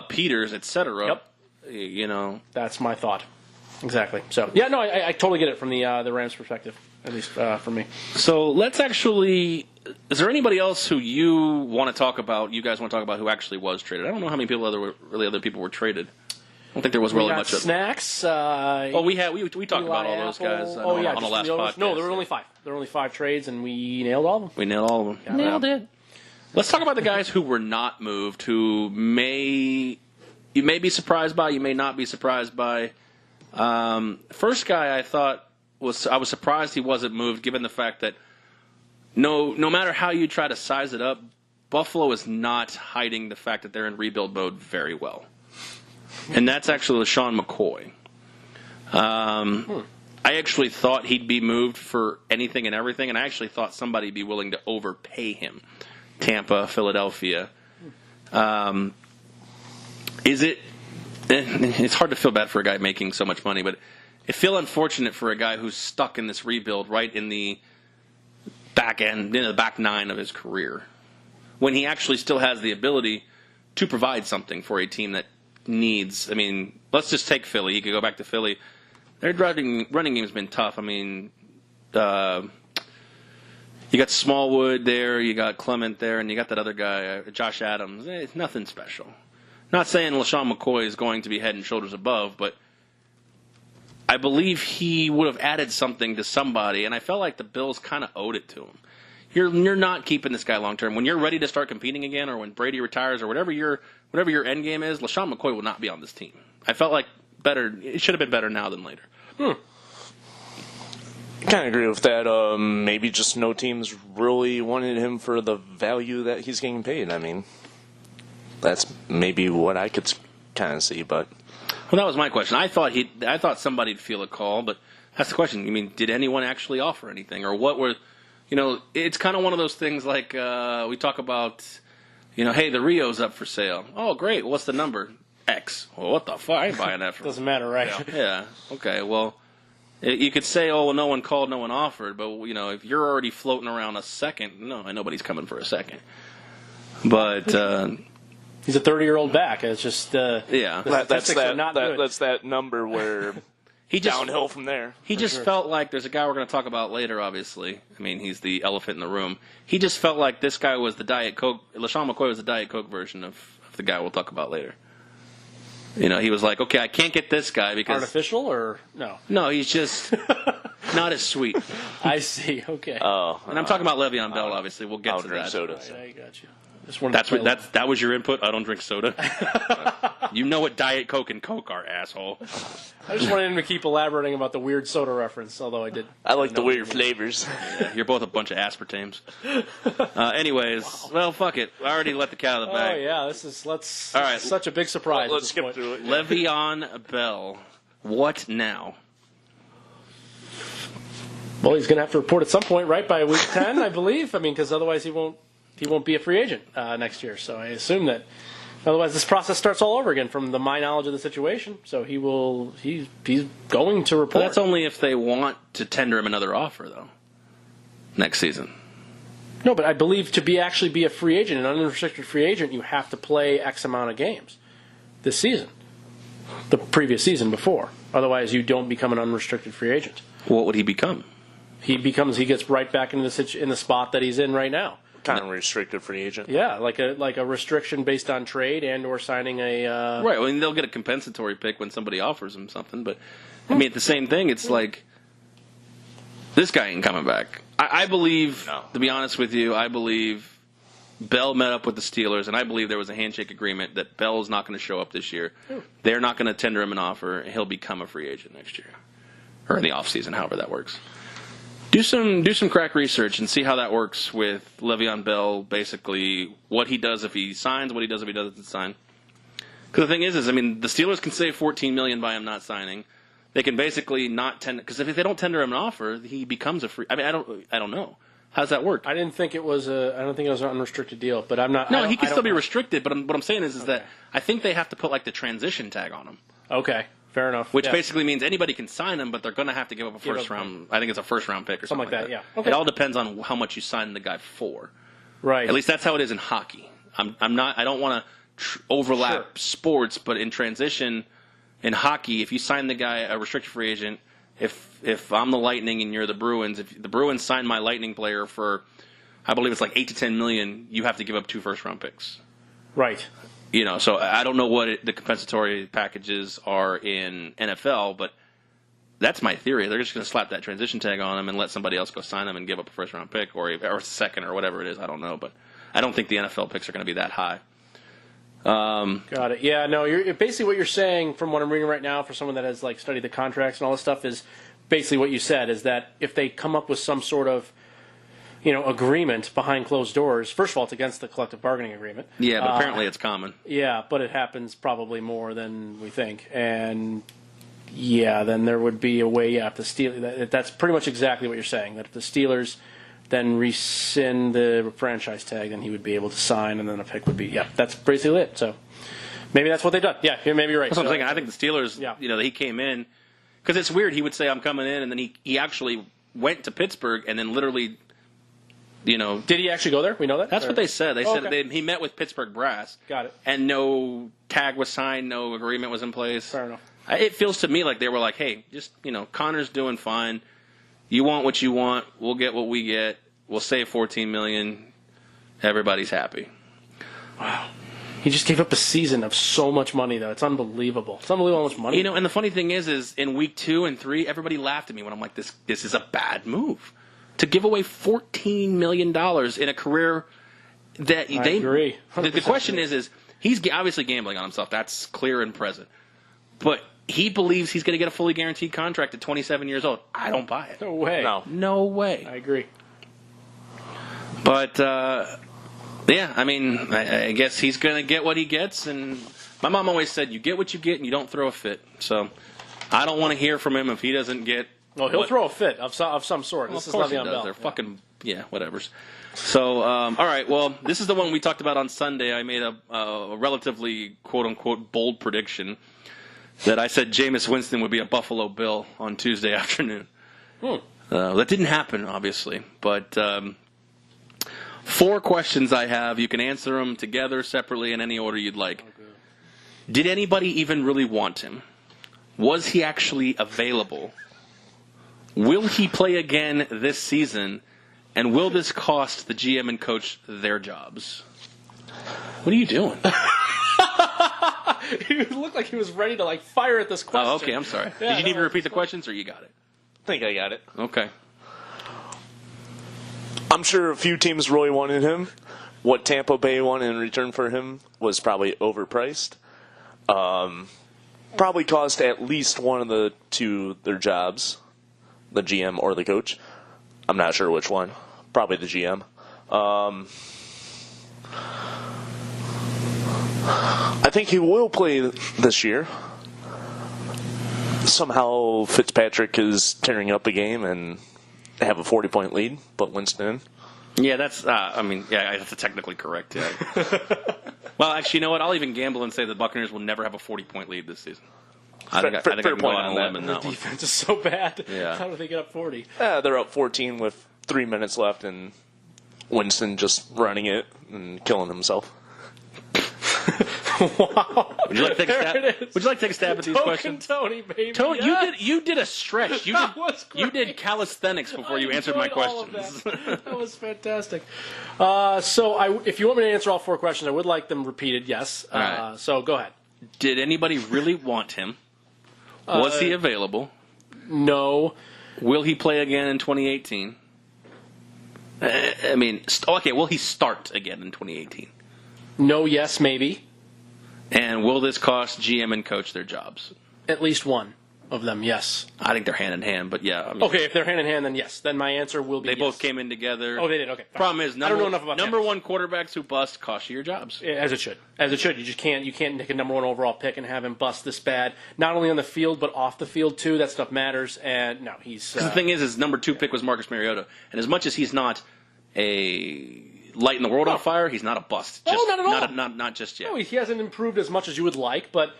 Peters, etc. Yep. You know, that's my thought. Exactly. So yeah, no, I totally get it from the Rams' perspective, at least for me. So let's actually. Is there anybody else who you want to talk about? You guys want to talk about who actually was traded? I don't know how many other people were traded. I don't think there was really much. Snacks. We talked about all those guys on the last podcast. No, there were only 5. There were only 5 trades, and we nailed all of them. We nailed all of them. Nailed it. Let's talk about the guys who were not moved, who you may be surprised by, you may not be surprised by. First guy I was surprised he wasn't moved, given the fact that no matter how you try to size it up, Buffalo is not hiding the fact that they're in rebuild mode very well. And that's actually LaShawn McCoy. I actually thought he'd be moved for anything and everything, and I actually thought somebody would be willing to overpay him. Tampa, Philadelphia. It's hard to feel bad for a guy making so much money, but it feels unfortunate for a guy who's stuck in this rebuild right in the back end, the back 9 of his career, when he actually still has the ability to provide something for a team that needs. I mean, let's just take Philly. He could go back to Philly. Their running game's been tough. I mean, you got Smallwood there, you got Clement there, and you got that other guy, Josh Adams. It's nothing special. Not saying LaShawn McCoy is going to be head and shoulders above, but I believe he would have added something to somebody, and I felt like the Bills kind of owed it to him. You're not keeping this guy long term. When you're ready to start competing again, or when Brady retires, or whatever your end game is, LaShawn McCoy will not be on this team. I felt like it should have been better now than later. I kind of agree with that. Maybe just no teams really wanted him for the value that he's getting paid. I mean, that's maybe what I could kind of see, but. Well, that was my question. I thought somebody'd feel a call, but that's the question. I mean, did anyone actually offer anything, or what were? It's kind of one of those things like we talk about. Hey, the Rio's up for sale. Oh, great. What's the number? X. Well, what the fuck? I ain't buying that for. Doesn't matter, right? Yeah. Okay. Well, you could say, oh, well, no one called, no one offered, but if you're already floating around a second, nobody's coming for a second. But he's a 30-year-old back. It's just that's that number where downhill from there. He just felt like there's a guy we're going to talk about later. Obviously, I mean he's the elephant in the room. He just felt like this guy was the Diet Coke. LaShawn McCoy was the Diet Coke version of the guy we'll talk about later. He was like, okay, I can't get this guy because artificial or no? No, he's just not as sweet. I see. Okay. Oh, and I'm talking about Le'Veon Bell. Obviously, we'll get to that. Soda. Right, I got you. That was your input. I don't drink soda. You know what Diet Coke and Coke are, asshole. I just wanted him to keep elaborating about the weird soda reference, although I did. I like the weird flavors. Yeah, you're both a bunch of aspartames. Anyways, well, fuck it. I already let the cat out of the bag. Oh yeah, this is such a big surprise. Let's skip through it. Le'Veon Bell. What now? Well, he's going to have to report at some point, right, by week 10, I believe. I mean, because otherwise he won't be a free agent next year. So I assume that otherwise this process starts all over again from my knowledge of the situation. So he's going to report. But that's only if they want to tender him another offer, though, next season. No, but I believe to actually be a free agent, an unrestricted free agent, you have to play X amount of games this season, the previous season before. Otherwise, you don't become an unrestricted free agent. What would he become? He gets right back into the spot that he's in right now. Kind of restricted free agent. Yeah, like a restriction based on trade and or signing a right. Well, they'll get a compensatory pick when somebody offers them something, but I mean, it's the same thing. It's like this guy ain't coming back. I believe, to be honest with you, I believe Bell met up with the Steelers, and I believe there was a handshake agreement that Bell's not going to show up this year. They're not going to tender him an offer. He'll become a free agent next year, or in the offseason, however that works. Do some crack research and see how that works with Le'Veon Bell. Basically, what he does if he signs, what he does if he doesn't sign. Because the thing is, I mean, the Steelers can save $14 million by him not signing. They can basically not tender, because if they don't tender him an offer, he becomes a free. I mean, I don't know. How does that work? I didn't think it was I don't think it was an unrestricted deal, but I'm not. No, he can still be restricted. But what I'm saying is that I think they have to put like the transition tag on him. Okay. Fair enough. Which basically means anybody can sign him, but they're going to have to give up a first round. I think it's a first round pick or something like that. Yeah. Okay. It all depends on how much you sign the guy for. Right. At least that's how it is in hockey. I'm not. I don't want to overlap sports, but in transition, in hockey, if you sign the guy a restricted free agent, if I'm the Lightning and you're the Bruins, if the Bruins sign my Lightning player for, I believe it's like $8 to $10 million, you have to give up 2 first round picks. Right. You know, so I don't know what the compensatory packages are in NFL, but that's my theory. They're just going to slap that transition tag on them and let somebody else go sign them and give up a first-round pick or a second or whatever it is. I don't know, but I don't think the NFL picks are going to be that high. Got it. Yeah, no, basically what you're saying from what I'm reading right now for someone that has like studied the contracts and all this stuff is basically what you said is that if they come up with some sort of agreement behind closed doors. First of all, it's against the collective bargaining agreement. Yeah, but apparently it's common. Yeah, but it happens probably more than we think. And then there would be a way. Yeah, if the Steelers, that's pretty much exactly what you're saying. That if the Steelers then rescind the franchise tag, then he would be able to sign, and then a pick would be. Yeah, that's basically it. So maybe that's what they've done. Yeah, maybe you're right. That's what I'm thinking. I think the Steelers. He came in because it's weird. He would say, "I'm coming in," and then he actually went to Pittsburgh, and then literally. Did he actually go there? We know that? That's what they said. They said he met with Pittsburgh Brass. Got it. And no tag was signed, no agreement was in place. Fair enough. It feels to me like they were like, hey, just, Connor's doing fine. You want what you want. We'll get what we get. We'll save $14 million. Everybody's happy. Wow. He just gave up a season of so much money, though. It's unbelievable. It's unbelievable how much money. And the funny thing is in week 2 and 3, everybody laughed at me when I'm like, this is a bad move. To give away $14 million in a career that I agree. The question is he's obviously gambling on himself. That's clear and present. But he believes he's going to get a fully guaranteed contract at 27 years old. I don't buy it. No way. No way. I agree. But, I mean, I guess he's going to get what he gets. And my mom always said, you get what you get and you don't throw a fit. So I don't want to hear from him if he doesn't get. Oh, he'll throw a fit of some sort. Well, this is Le'Veon Bell. They're fucking, whatevers. So, all right, well, this is the one we talked about on Sunday. I made a relatively, quote-unquote, bold prediction that I said Jameis Winston would be a Buffalo Bill on Tuesday afternoon. That didn't happen, obviously. But 4 questions I have. You can answer them together, separately, in any order you'd like. Okay. Did anybody even really want him? Was he actually available? Will he play again this season? And will this cost the GM and coach their jobs? What are you doing? He looked like he was ready to fire at this question. Oh, okay. I'm sorry. Yeah, Did you need me to repeat the questions, or you got it? I think I got it. Okay. I'm sure a few teams really wanted him. What Tampa Bay wanted in return for him was probably overpriced. Probably cost at least one of the two their jobs. The GM or the coach. I'm not sure which one. Probably the GM. I think he will play this year. Somehow Fitzpatrick is tearing up a game and have a 40-point lead, but Winston. Yeah, that's. That's technically correct. Yeah. Well, actually, you know what? I'll even gamble and say the Buccaneers will never have a 40-point lead this season. I think I can go on a limb in that one. The defense is so bad. Yeah. How do they get up 40? They're up 14 with 3 minutes left, and Winston just running it and killing himself. Wow. Would you like to take a stab at these questions? Tony, baby. Tony, yes. you did a stretch. You did calisthenics before you answered my questions. That was fantastic. If you want me to answer all 4 questions, I would like them repeated. Yes. All right. So go ahead. Did anybody really want him? Was he available? No. Will he play again in 2018? Will he start again in 2018? No, yes, maybe. And will this cost GM and coach their jobs? At least one. of them, yes. I think they're hand in hand, but yeah. I mean, Okay, if they're hand in hand, then yes. Then my answer will be they yes. both came in together. Oh, they did. Okay. Fine. Problem is, I don't know enough about number that. one quarterbacks who bust cost you your jobs. As it should. As it should. You just can't take a number one overall pick and have him bust this bad. Not only on the field, but off the field too. That stuff matters. And no, he's. The thing is, his number 2 pick was Marcus Mariota, and as much as he's not a lighting the world on fire, he's not a bust. Just, not at all. Not just yet. No, he hasn't improved as much as you would like, but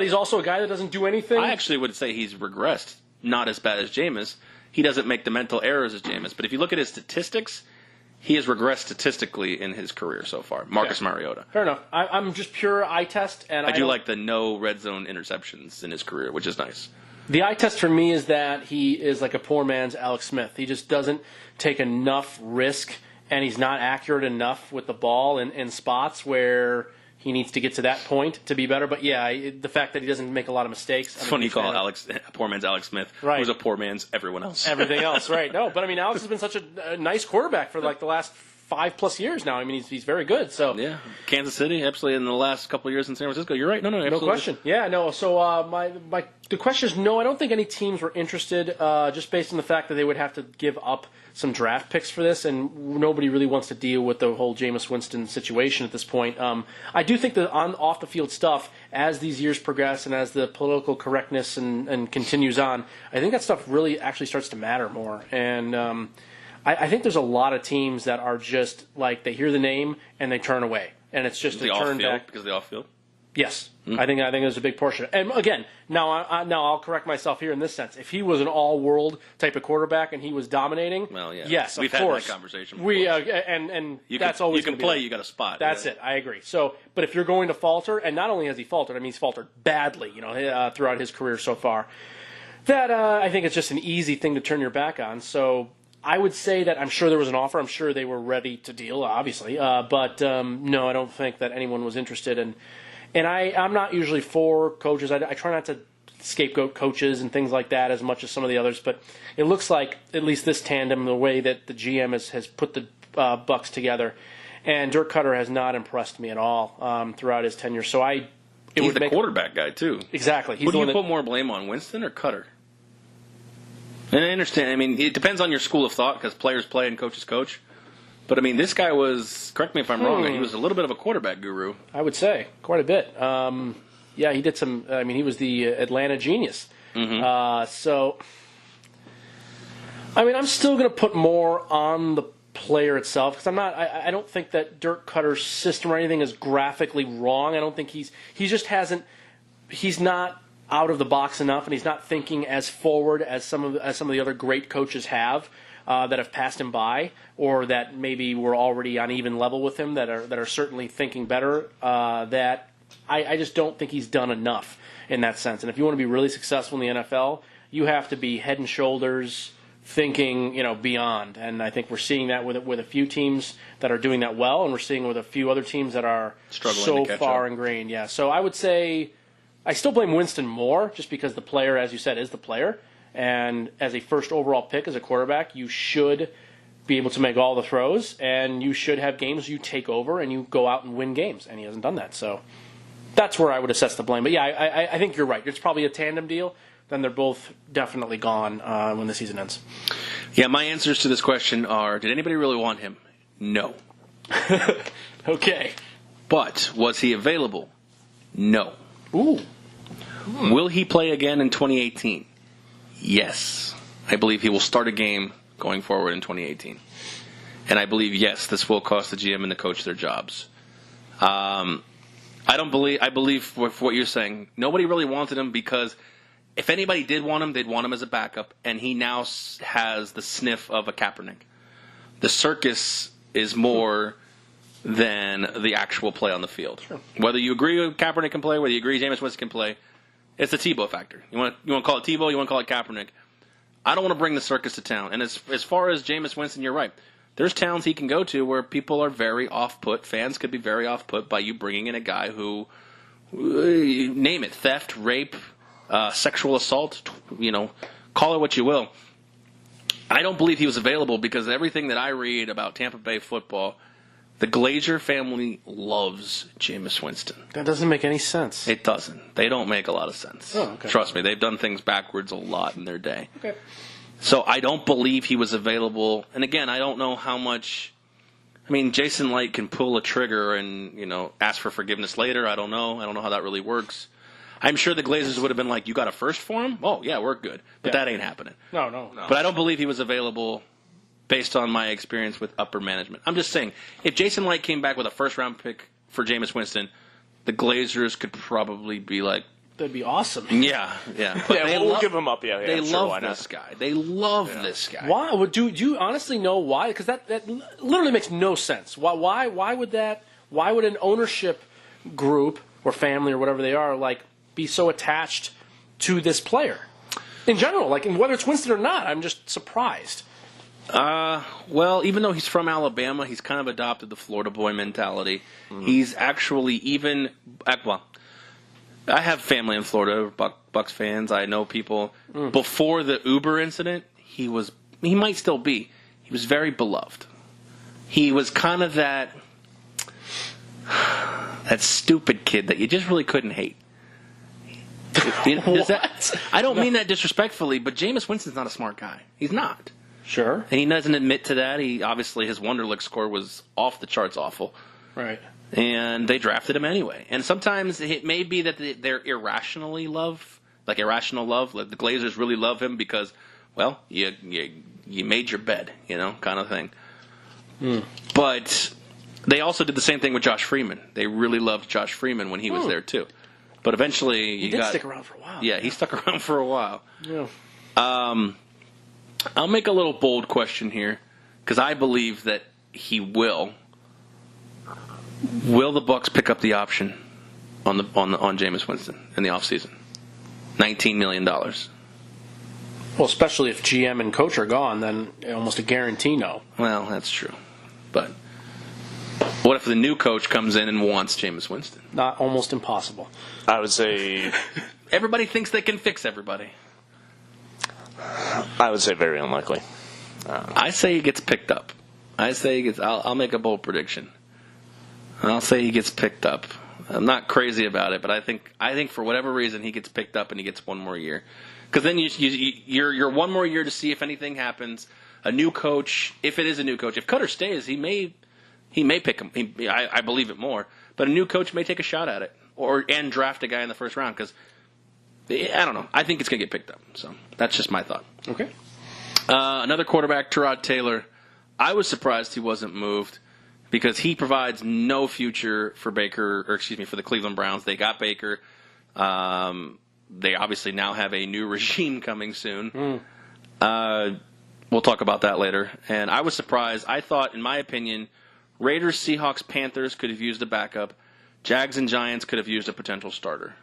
he's also a guy that doesn't do anything. I actually would say he's regressed. Not as bad as Jameis. He doesn't make the mental errors as Jameis. But if you look at his statistics, he has regressed statistically in his career so far. Marcus Mariota. Fair enough. I'm just pure eye test. And I do like the no red zone interceptions in his career, which is nice. The eye test for me is that he is like a poor man's Alex Smith. He just doesn't take enough risk, and he's not accurate enough with the ball in spots where he needs to get to that point to be better. But yeah, the fact that he doesn't make a lot of mistakes. It's funny you call Alex a poor man's Alex Smith, right? Who's a poor man's everyone else. Everything else, right? No, but I mean, Alex has been such a nice quarterback for like the last 5+ years now. I mean, he's very good. So yeah, Kansas City, absolutely. In the last couple of years in San Francisco, you're right. No, absolutely. No question. Yeah, no. So the question is no. I don't think any teams were interested, just based on the fact that they would have to give up some draft picks for this, and nobody really wants to deal with the whole Jameis Winston situation at this point. I do think that off the field stuff, as these years progress and as the political correctness and continues on, I think that stuff really actually starts to matter more. And I think there's a lot of teams that are just like they hear the name and they turn away, and it's just a turn back because they off field. Yes, I think there's a big portion. And again, now I'll correct myself here in this sense. If he was an all-world type of quarterback and he was dominating, well, yeah, yes, we've of course. had that conversation. And that's always you can play. You got a spot. That's it. I agree. So, but if you're going to falter, and not only has he faltered, I mean he's faltered badly, throughout his career so far. That I think it's just an easy thing to turn your back on. So I would say that I'm sure there was an offer. I'm sure they were ready to deal, obviously. But no, I don't think that anyone was interested in. And I'm not usually for coaches. I try not to scapegoat coaches and things like that as much as some of the others. But it looks like at least this tandem, the way that the GM has put the Bucs together, and Dirk Cutter has not impressed me at all throughout his tenure. So he's the quarterback guy too. Exactly. Would you put more blame on, Winston or Cutter? And I understand. I mean, it depends on your school of thought because players play and coaches coach. But, I mean, this guy was, correct me if I'm wrong, he was a little bit of a quarterback guru. I would say, quite a bit. Yeah, he did some, he was the Atlanta genius. Mm-hmm. So, I mean, I'm still going to put more on the player itself because I don't think that Dirk Cutter's system or anything is graphically wrong. I don't think he's not out of the box enough, and he's not thinking as forward as some of the other great coaches have. That have passed him by, or that maybe were already on even level with him, that are certainly thinking better. That I just don't think he's done enough in that sense. And if you want to be really successful in the NFL, you have to be head and shoulders thinking, beyond. And I think we're seeing that with a few teams that are doing that well, and we're seeing it with a few other teams that are struggling so far ingrained. Yeah. So I would say I still blame Winston more, just because the player, as you said, is the player. And as a first overall pick as a quarterback, you should be able to make all the throws, and you should have games you take over and you go out and win games. And he hasn't done that. So that's where I would assess the blame. But yeah, I think you're right. It's probably a tandem deal. Then they're both definitely gone when the season ends. Yeah, my answers to this question are, did anybody really want him? No. Okay. But was he available? No. Ooh. Will he play again in 2018? Yes. I believe he will start a game going forward in 2018. And I believe, yes, this will cost the GM and the coach their jobs. I believe what you're saying. Nobody really wanted him because if anybody did want him, they'd want him as a backup. And he now has the sniff of a Kaepernick. The circus is more than the actual play on the field. Sure. Whether you agree with Kaepernick can play, whether you agree Jameis Winston can play, it's the Tebow factor. You want to call it Tebow, you want to call it Kaepernick. I don't want to bring the circus to town. And as far as Jameis Winston, you're right. There's towns he can go to where people are very off-put. Fans could be very off-put by you bringing in a guy who, name it, theft, rape, sexual assault, call it what you will. I don't believe he was available because everything that I read about Tampa Bay football, The Glazer family loves Jameis Winston. That doesn't make any sense. It doesn't. They don't make a lot of sense. Oh, okay. Trust me, they've done things backwards a lot in their day. Okay. So I don't believe he was available. And again, I don't know how much. I mean, Jason Light can pull a trigger and, ask for forgiveness later. I don't know. I don't know how that really works. I'm sure the Glazers would have been like, you got a first for him? Oh, yeah, we're good. But that ain't happening. No. But I don't believe he was available based on my experience with upper management. I'm just saying, if Jason Light came back with a first-round pick for Jameis Winston, the Glazers could probably be like, that'd be awesome. Yeah. But we'll give him up. Yeah, they sure, love this guy. They love this guy. Why? Do you honestly know why? Because that literally makes no sense. Why would that? Why would an ownership group or family or whatever they are be so attached to this player in general? And whether it's Winston or not, I'm just surprised. Well, even though he's from Alabama, he's kind of adopted the Florida boy mentality. Mm-hmm. He's actually I have family in Florida, Bucks fans. I know people. Before the Uber incident, he might still be. He was very beloved. He was kind of that stupid kid that you just really couldn't hate. I don't mean that disrespectfully, but Jameis Winston's not a smart guy. He's not. Sure. And he doesn't admit to that. Obviously his Wonderlic score was off the charts awful. Right. And they drafted him anyway. And sometimes it may be that they're irrational love. Like the Glazers really love him because, well, you made your bed, kind of thing. But they also did the same thing with Josh Freeman. They really loved Josh Freeman when he was there too. But eventually he did stick around for a while. Yeah, he stuck around for a while. Yeah. I'll make a little bold question here because I believe that he will. Will the Bucks pick up the option on Jameis Winston in the offseason? $19 million. Well, especially if GM and coach are gone, then almost a guarantee no. Well, that's true. But what if the new coach comes in and wants Jameis Winston? Not almost impossible. I would say everybody thinks they can fix everybody. I would say very unlikely. I say he gets picked up. I'll make a bold prediction. I'll say he gets picked up. I'm not crazy about it, but I think for whatever reason he gets picked up and he gets one more year. Because then you're one more year to see if anything happens. A new coach, if it is a new coach, if Cutter stays, he may pick him. I believe it more. But a new coach may take a shot at it and draft a guy in the first round because I don't know. I think it's going to get picked up. So that's just my thought. Okay. Another quarterback, Tyrod Taylor. I was surprised he wasn't moved because he provides no future for for the Cleveland Browns. They got Baker. They obviously now have a new regime coming soon. We'll talk about that later. And I was surprised. I thought, in my opinion, Raiders, Seahawks, Panthers could have used a backup. Jags and Giants could have used a potential starter.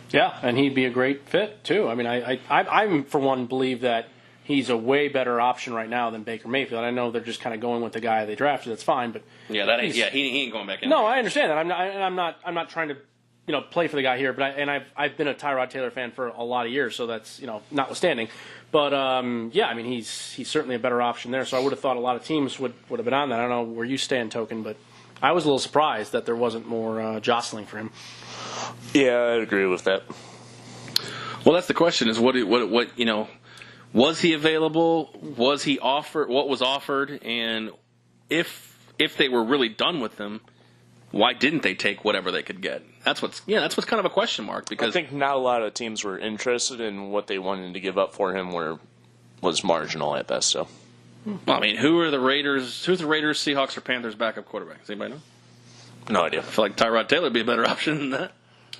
Yeah, and he'd be a great fit, too. I mean, I for one, believe that he's a way better option right now than Baker Mayfield. I know they're just kind of going with the guy they drafted. That's fine, but he ain't going back in. No, I understand that. I'm not trying to play for the guy here, but I've been a Tyrod Taylor fan for a lot of years, so that's notwithstanding. But I mean he's certainly a better option there. So I would have thought a lot of teams would have been on that. I don't know where you stand, Token, but I was a little surprised that there wasn't more jostling for him. Yeah, I'd agree with that. Well, that's the question: is what was he available? Was he offered? What was offered? And if they were really done with him, why didn't they take whatever they could get? That's what's kind of a question mark because I think not a lot of teams were interested in what they wanted to give up for him. Was marginal at best. So, well, I mean, who's the Raiders, Seahawks, or Panthers backup quarterback? Does anybody know? No idea. I feel like Tyrod Taylor would be a better option than that.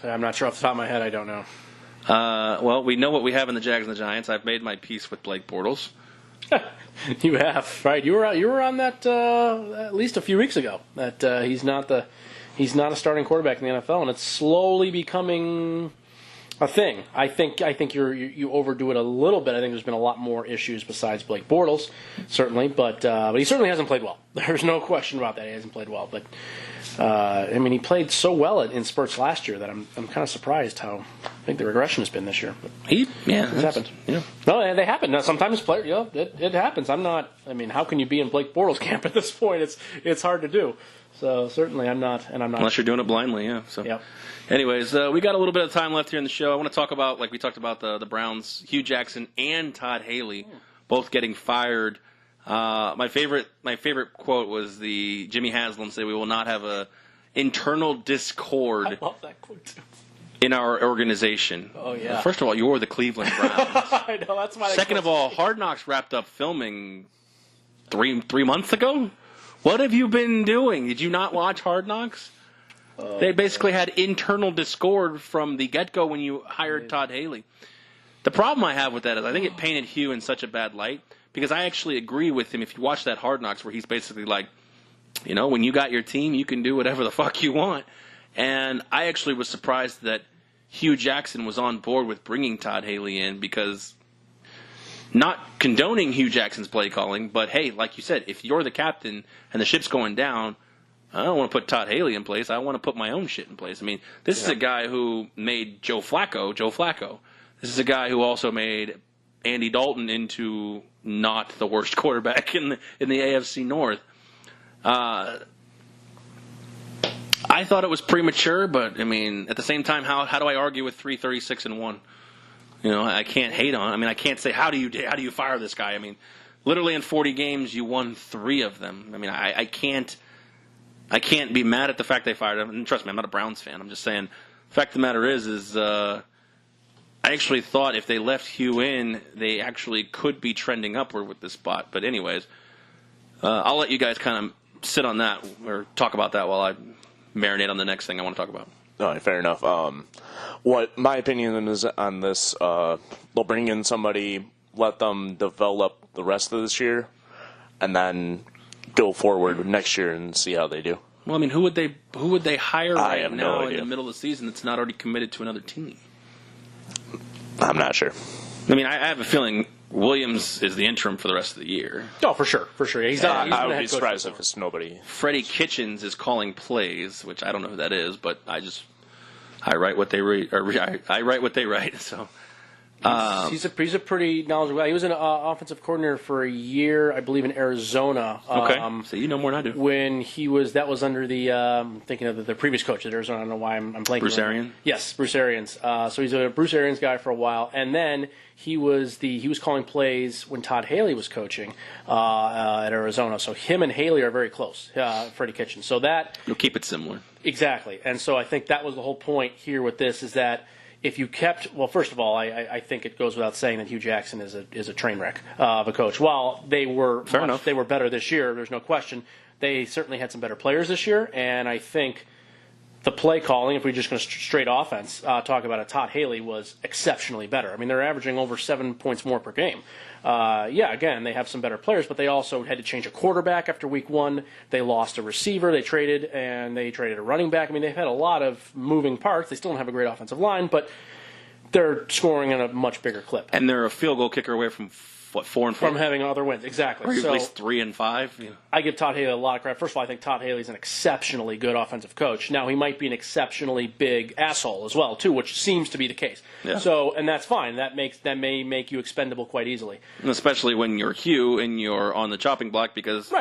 I'm not sure off the top of my head. I don't know. Well, we know what we have in the Jags and the Giants. I've made my peace with Blake Bortles. You have, right? You were on that at least a few weeks ago. That he's not a starting quarterback in the NFL, and it's slowly becoming a thing. I think you overdo it a little bit. I think there's been a lot more issues besides Blake Bortles, certainly, but he certainly hasn't played well. There's no question about that. He hasn't played well, but I mean, he played so well in spurts last year that I'm kind of surprised how think the regression has been this year. But it's happened. Yeah. No, they happen. Now, sometimes it happens. How can you be in Blake Bortles' camp at this point? It's hard to do. So certainly I'm not. Unless you're doing it blindly, yeah. So. Yep. Anyways, we got a little bit of time left here in the show. I want to talk about, like we talked about, the Browns, Hugh Jackson and Todd Haley both getting fired. My favorite quote was the Jimmy Haslam say, "We will not have a internal discord." I love that quote too. In our organization. Oh yeah. Well, first of all, you're the Cleveland Browns. I know, that's why. Second of all, Hard Knocks wrapped up filming three months ago. What have you been doing? Did you not watch Hard Knocks? They basically had internal discord from the get-go when you hired Todd Haley. The problem I have with that is I think it painted Hugh in such a bad light because I actually agree with him. If you watch that Hard Knocks where he's basically like, when you got your team, you can do whatever the fuck you want. And I actually was surprised that Hugh Jackson was on board with bringing Todd Haley in because not condoning Hugh Jackson's play calling, but hey, like you said, if you're the captain and the ship's going down, I don't want to put Todd Haley in place. I want to put my own shit in place. I mean, this is a guy who made Joe Flacco. This is a guy who also made Andy Dalton into not the worst quarterback in the AFC North. I thought it was premature, but I mean, at the same time, how do I argue with 3-36-1? I can't hate on. I mean, I can't say how do you fire this guy? I mean, literally in 40 games, you won 3 of them. I mean, I can't be mad at the fact they fired him. And trust me, I'm not a Browns fan. I'm just saying. The fact of the matter is I actually thought if they left Hugh in, they actually could be trending upward with this spot. But anyways, I'll let you guys kind of sit on that or talk about that while I marinate on the next thing I want to talk about. All right, fair enough. What my opinion is on this, they'll bring in somebody, let them develop the rest of this year, and then go forward next year and see how they do. Well, I mean, who would they hire right now in the middle of the season that's not already committed to another team? I'm not sure. I mean, I have a feeling Williams is the interim for the rest of the year. Oh, for sure. He's not. I would be surprised if it's nobody. Freddie Kitchens is calling plays, which I don't know who that is, but I write what they read. Or I write what they write. So he's a pretty knowledgeable guy. He was an offensive coordinator for a year, I believe, in Arizona. Okay, so you know more than I do. When that was under the thinking of the previous coach at Arizona. I don't know why I'm blanking. Bruce Arians. Yes, Bruce Arians. So he's a Bruce Arians guy for a while, and then he was calling plays when Todd Haley was coaching at Arizona. So him and Haley are very close. Freddie Kitchens. So that you'll keep it similar. Exactly, and so I think that was the whole point here with this is that. If you kept, well, first of all, I think it goes without saying that Hugh Jackson is a train wreck of a coach. While they were better this year, there's no question. They certainly had some better players this year, and I think the play calling, if we're just going to straight offense, talk about it, Todd Haley was exceptionally better. I mean, they're averaging over 7 points more per game. Again, they have some better players, but they also had to change a quarterback after week 1. They lost a receiver. They traded a running back. I mean, they've had a lot of moving parts. They still don't have a great offensive line, but they're scoring at a much bigger clip. And they're a field goal kicker away from 4-4? From having other wins, exactly. Or at least 3-5. Yeah. I give Todd Haley a lot of credit. First of all, I think Todd Haley's an exceptionally good offensive coach. Now, he might be an exceptionally big asshole as well, too, which seems to be the case. Yeah. So, and that's fine. That may make you expendable quite easily. And especially when you're Hugh and you're on the chopping block because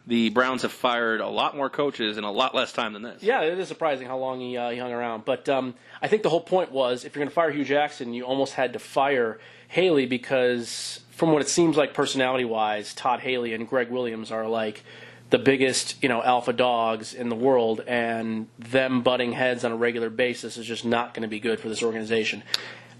the Browns have fired a lot more coaches in a lot less time than this. Yeah, it is surprising how long he hung around. But I think the whole point was if you're going to fire Hugh Jackson, you almost had to fire Haley because from what it seems like personality-wise, Todd Haley and Greg Williams are like the biggest, alpha dogs in the world, and them butting heads on a regular basis is just not going to be good for this organization.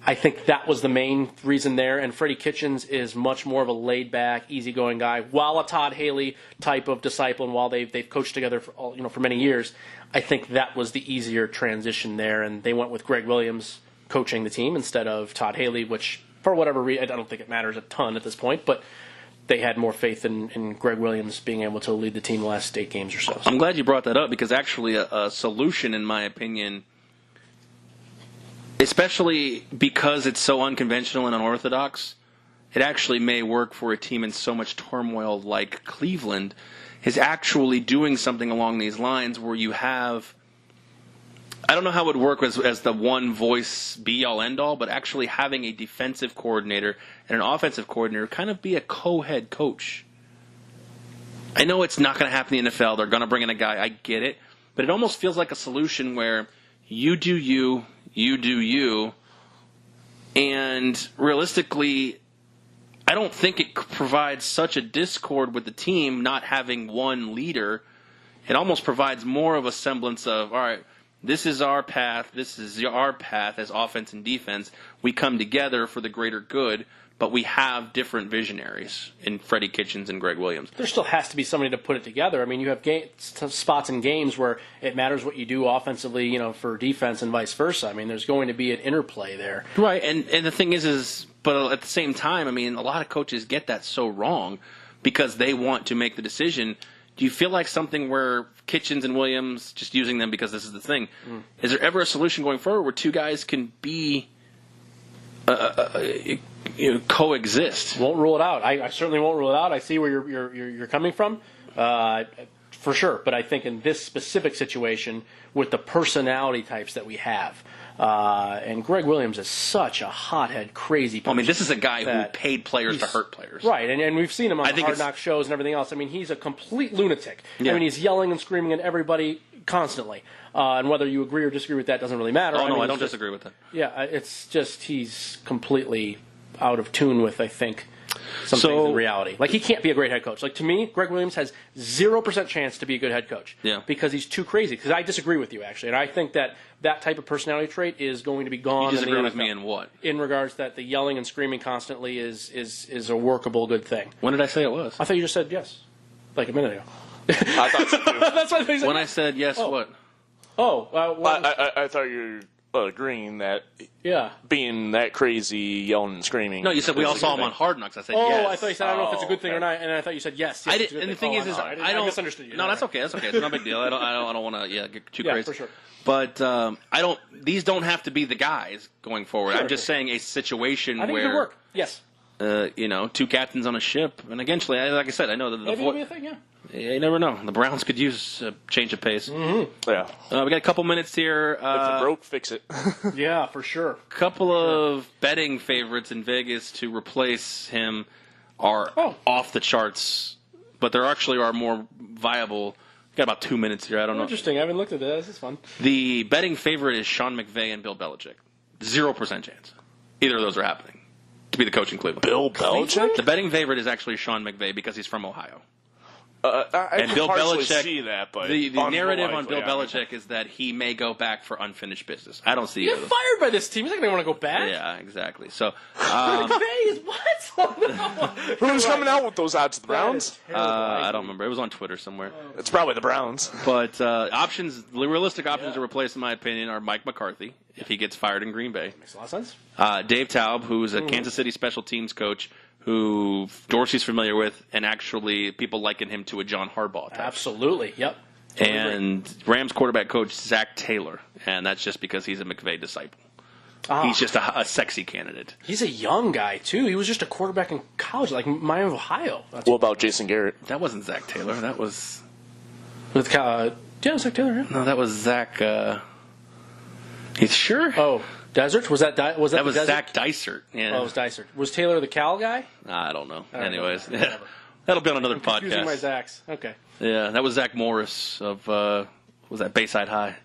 I think that was the main reason there, and Freddie Kitchens is much more of a laid-back, easygoing guy, while a Todd Haley type of disciple, and while they've coached together for many years. I think that was the easier transition there, and they went with Greg Williams coaching the team instead of Todd Haley, which for whatever reason, I don't think it matters a ton at this point, but they had more faith in Greg Williams being able to lead the team the last 8 games or so. I'm glad you brought that up because actually a solution, in my opinion, especially because it's so unconventional and unorthodox, it actually may work for a team in so much turmoil like Cleveland, is actually doing something along these lines where you have I don't know how it would work as the one voice be-all, end-all, but actually having a defensive coordinator and an offensive coordinator kind of be a co-head coach. I know it's not going to happen in the NFL. They're going to bring in a guy. I get it. But it almost feels like a solution where you do you do you, and realistically, I don't think it provides such a discord with the team not having one leader. It almost provides more of a semblance of, all right, this is our path, this is our path as offense and defense. We come together for the greater good, but we have different visionaries in Freddie Kitchens and Greg Williams. There still has to be somebody to put it together. I mean, you have spots in games where it matters what you do offensively, for defense and vice versa. I mean, there's going to be an interplay there. Right, and the thing is, but at the same time, I mean, a lot of coaches get that so wrong because they want to make the decision. Do you feel like something where Kitchens and Williams, just using them because this is the thing, is there ever a solution going forward where two guys can be coexist? Won't rule it out. I certainly won't rule it out. I see where you're coming from, for sure. But I think in this specific situation, with the personality types that we have, and Greg Williams is such a hothead, crazy person. I mean, this is a guy who paid players to hurt players. Right, and we've seen him on the Hard Knock shows and everything else. I mean, he's a complete lunatic. Yeah. I mean, he's yelling and screaming at everybody constantly. And whether you agree or disagree with that doesn't really matter. Oh, no, I don't disagree with that. Yeah, it's just he's completely out of tune with, I think, some things in reality. Like, he can't be a great head coach. Like, to me, Greg Williams has 0% chance to be a good head coach. Yeah. Because he's too crazy. Because I disagree with you, actually. And I think that type of personality trait is going to be gone. You disagree in the with me in what? In regards that the yelling and screaming constantly is a workable good thing. When did I say it was? I thought you just said yes. Like a minute ago. I thought so too. That's what I said. When I said yes, what? I thought you were agreeing that being that crazy, yelling and screaming. No, you said we all saw him on Hard Knocks. I said yes. I thought you said I don't know if it's a good thing or not, and I thought you said yes. I did, and the thing is I don't misunderstood you. No, that's okay. That's okay. It's no big deal. I don't want to get too crazy. For sure. But I don't. These don't have to be the guys going forward. I'm just saying a situation I think where it could work. Yes. Two captains on a ship, and eventually, like I said, I know that Maybe it'll be a thing. Yeah. You never know. The Browns could use a change of pace. Mm-hmm. Yeah. We got a couple minutes here. If it broke, fix it. Yeah, for sure. Couple of betting favorites in Vegas to replace him are off the charts, but there actually are more viable. Got about 2 minutes here. I don't know. Interesting. I haven't looked at that. This is fun. The betting favorite is Sean McVay and Bill Belichick. 0% chance. Either of those are happening to be the coach in Cleveland. Bill Belichick? The betting favorite is actually Sean McVay because he's from Ohio. I And Bill Belichick, see that, but the narrative on Bill Belichick is that he may go back for unfinished business. I don't see He's fired by this team. He's not going to want to go back. Yeah, exactly. So, McVay is what? Who's coming out with those odds? The Browns? I don't remember. It was on Twitter somewhere. It's probably the Browns. But realistic options to replace, in my opinion, are Mike McCarthy if he gets fired in Green Bay. Makes a lot of sense. Dave Taub, who's a Kansas City special teams coach, who Dorsey's familiar with, and actually people liken him to a John Harbaugh type. Absolutely, yep. And Rams quarterback coach Zach Taylor, and that's just because he's a McVay disciple. He's just a sexy candidate. He's a young guy, too. He was just a quarterback in college, like Miami of Ohio. What about Jason Garrett? That wasn't Zach Taylor. That was... Zach Taylor, yeah. No, that was Zach... He's sure? Oh, Desert? Was that Zach Dysert. Yeah. Oh, it was Dysert. Was Taylor the Cal guy? I don't know. Anyways, that'll be on another podcast. Confusing my Zachs. Okay. Yeah, that was Zach Morris of was that Bayside High?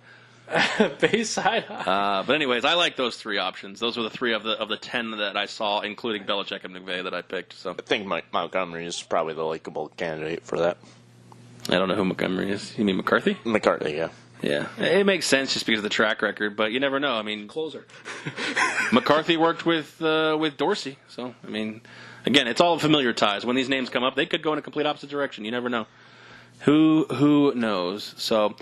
Bayside High. But anyways, I like those three options. Those were the three of the 10 that I saw, including Belichick and McVay, that I picked. So I think Montgomery is probably the likable candidate for that. I don't know who Montgomery is. You mean McCarthy? McCarthy, yeah. Yeah, it makes sense just because of the track record, but you never know. I mean, closer. McCarthy worked with Dorsey, so I mean, again, it's all familiar ties. When these names come up, they could go in a complete opposite direction. You never know. Who knows? So,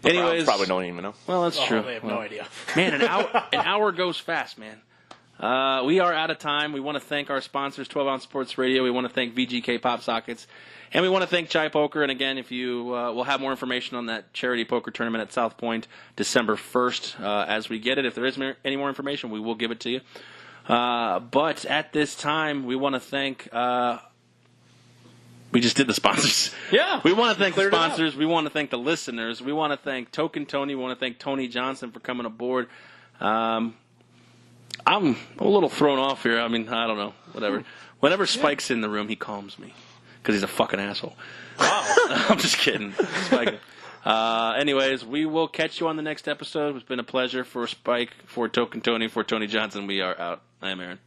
anyways, probably don't even know. Well, that's true. They have no idea. Man, an hour goes fast, man. We are out of time. We want to thank our sponsors, 12 Ounce Sports Radio. We want to thank VGK Pop Sockets. And we want to thank Chai Poker. And again, if you we'll have more information on that charity poker tournament at South Point December 1st as we get it. If there is any more information, we will give it to you. But at this time, we want to thank We just did the sponsors. Yeah. We want to thank the Cleared it up. sponsors. We want to thank the listeners. We want to thank Token Tony. We want to thank Tony Johnson for coming aboard. I'm a little thrown off here. I mean, I don't know. Whatever. Whenever Spike's in the room, he calms me because he's a fucking asshole. Wow. I'm just kidding. Spike. Anyways, we will catch you on the next episode. It's been a pleasure for Spike, for Token Tony, for Tony Johnson. We are out. I am Aaron.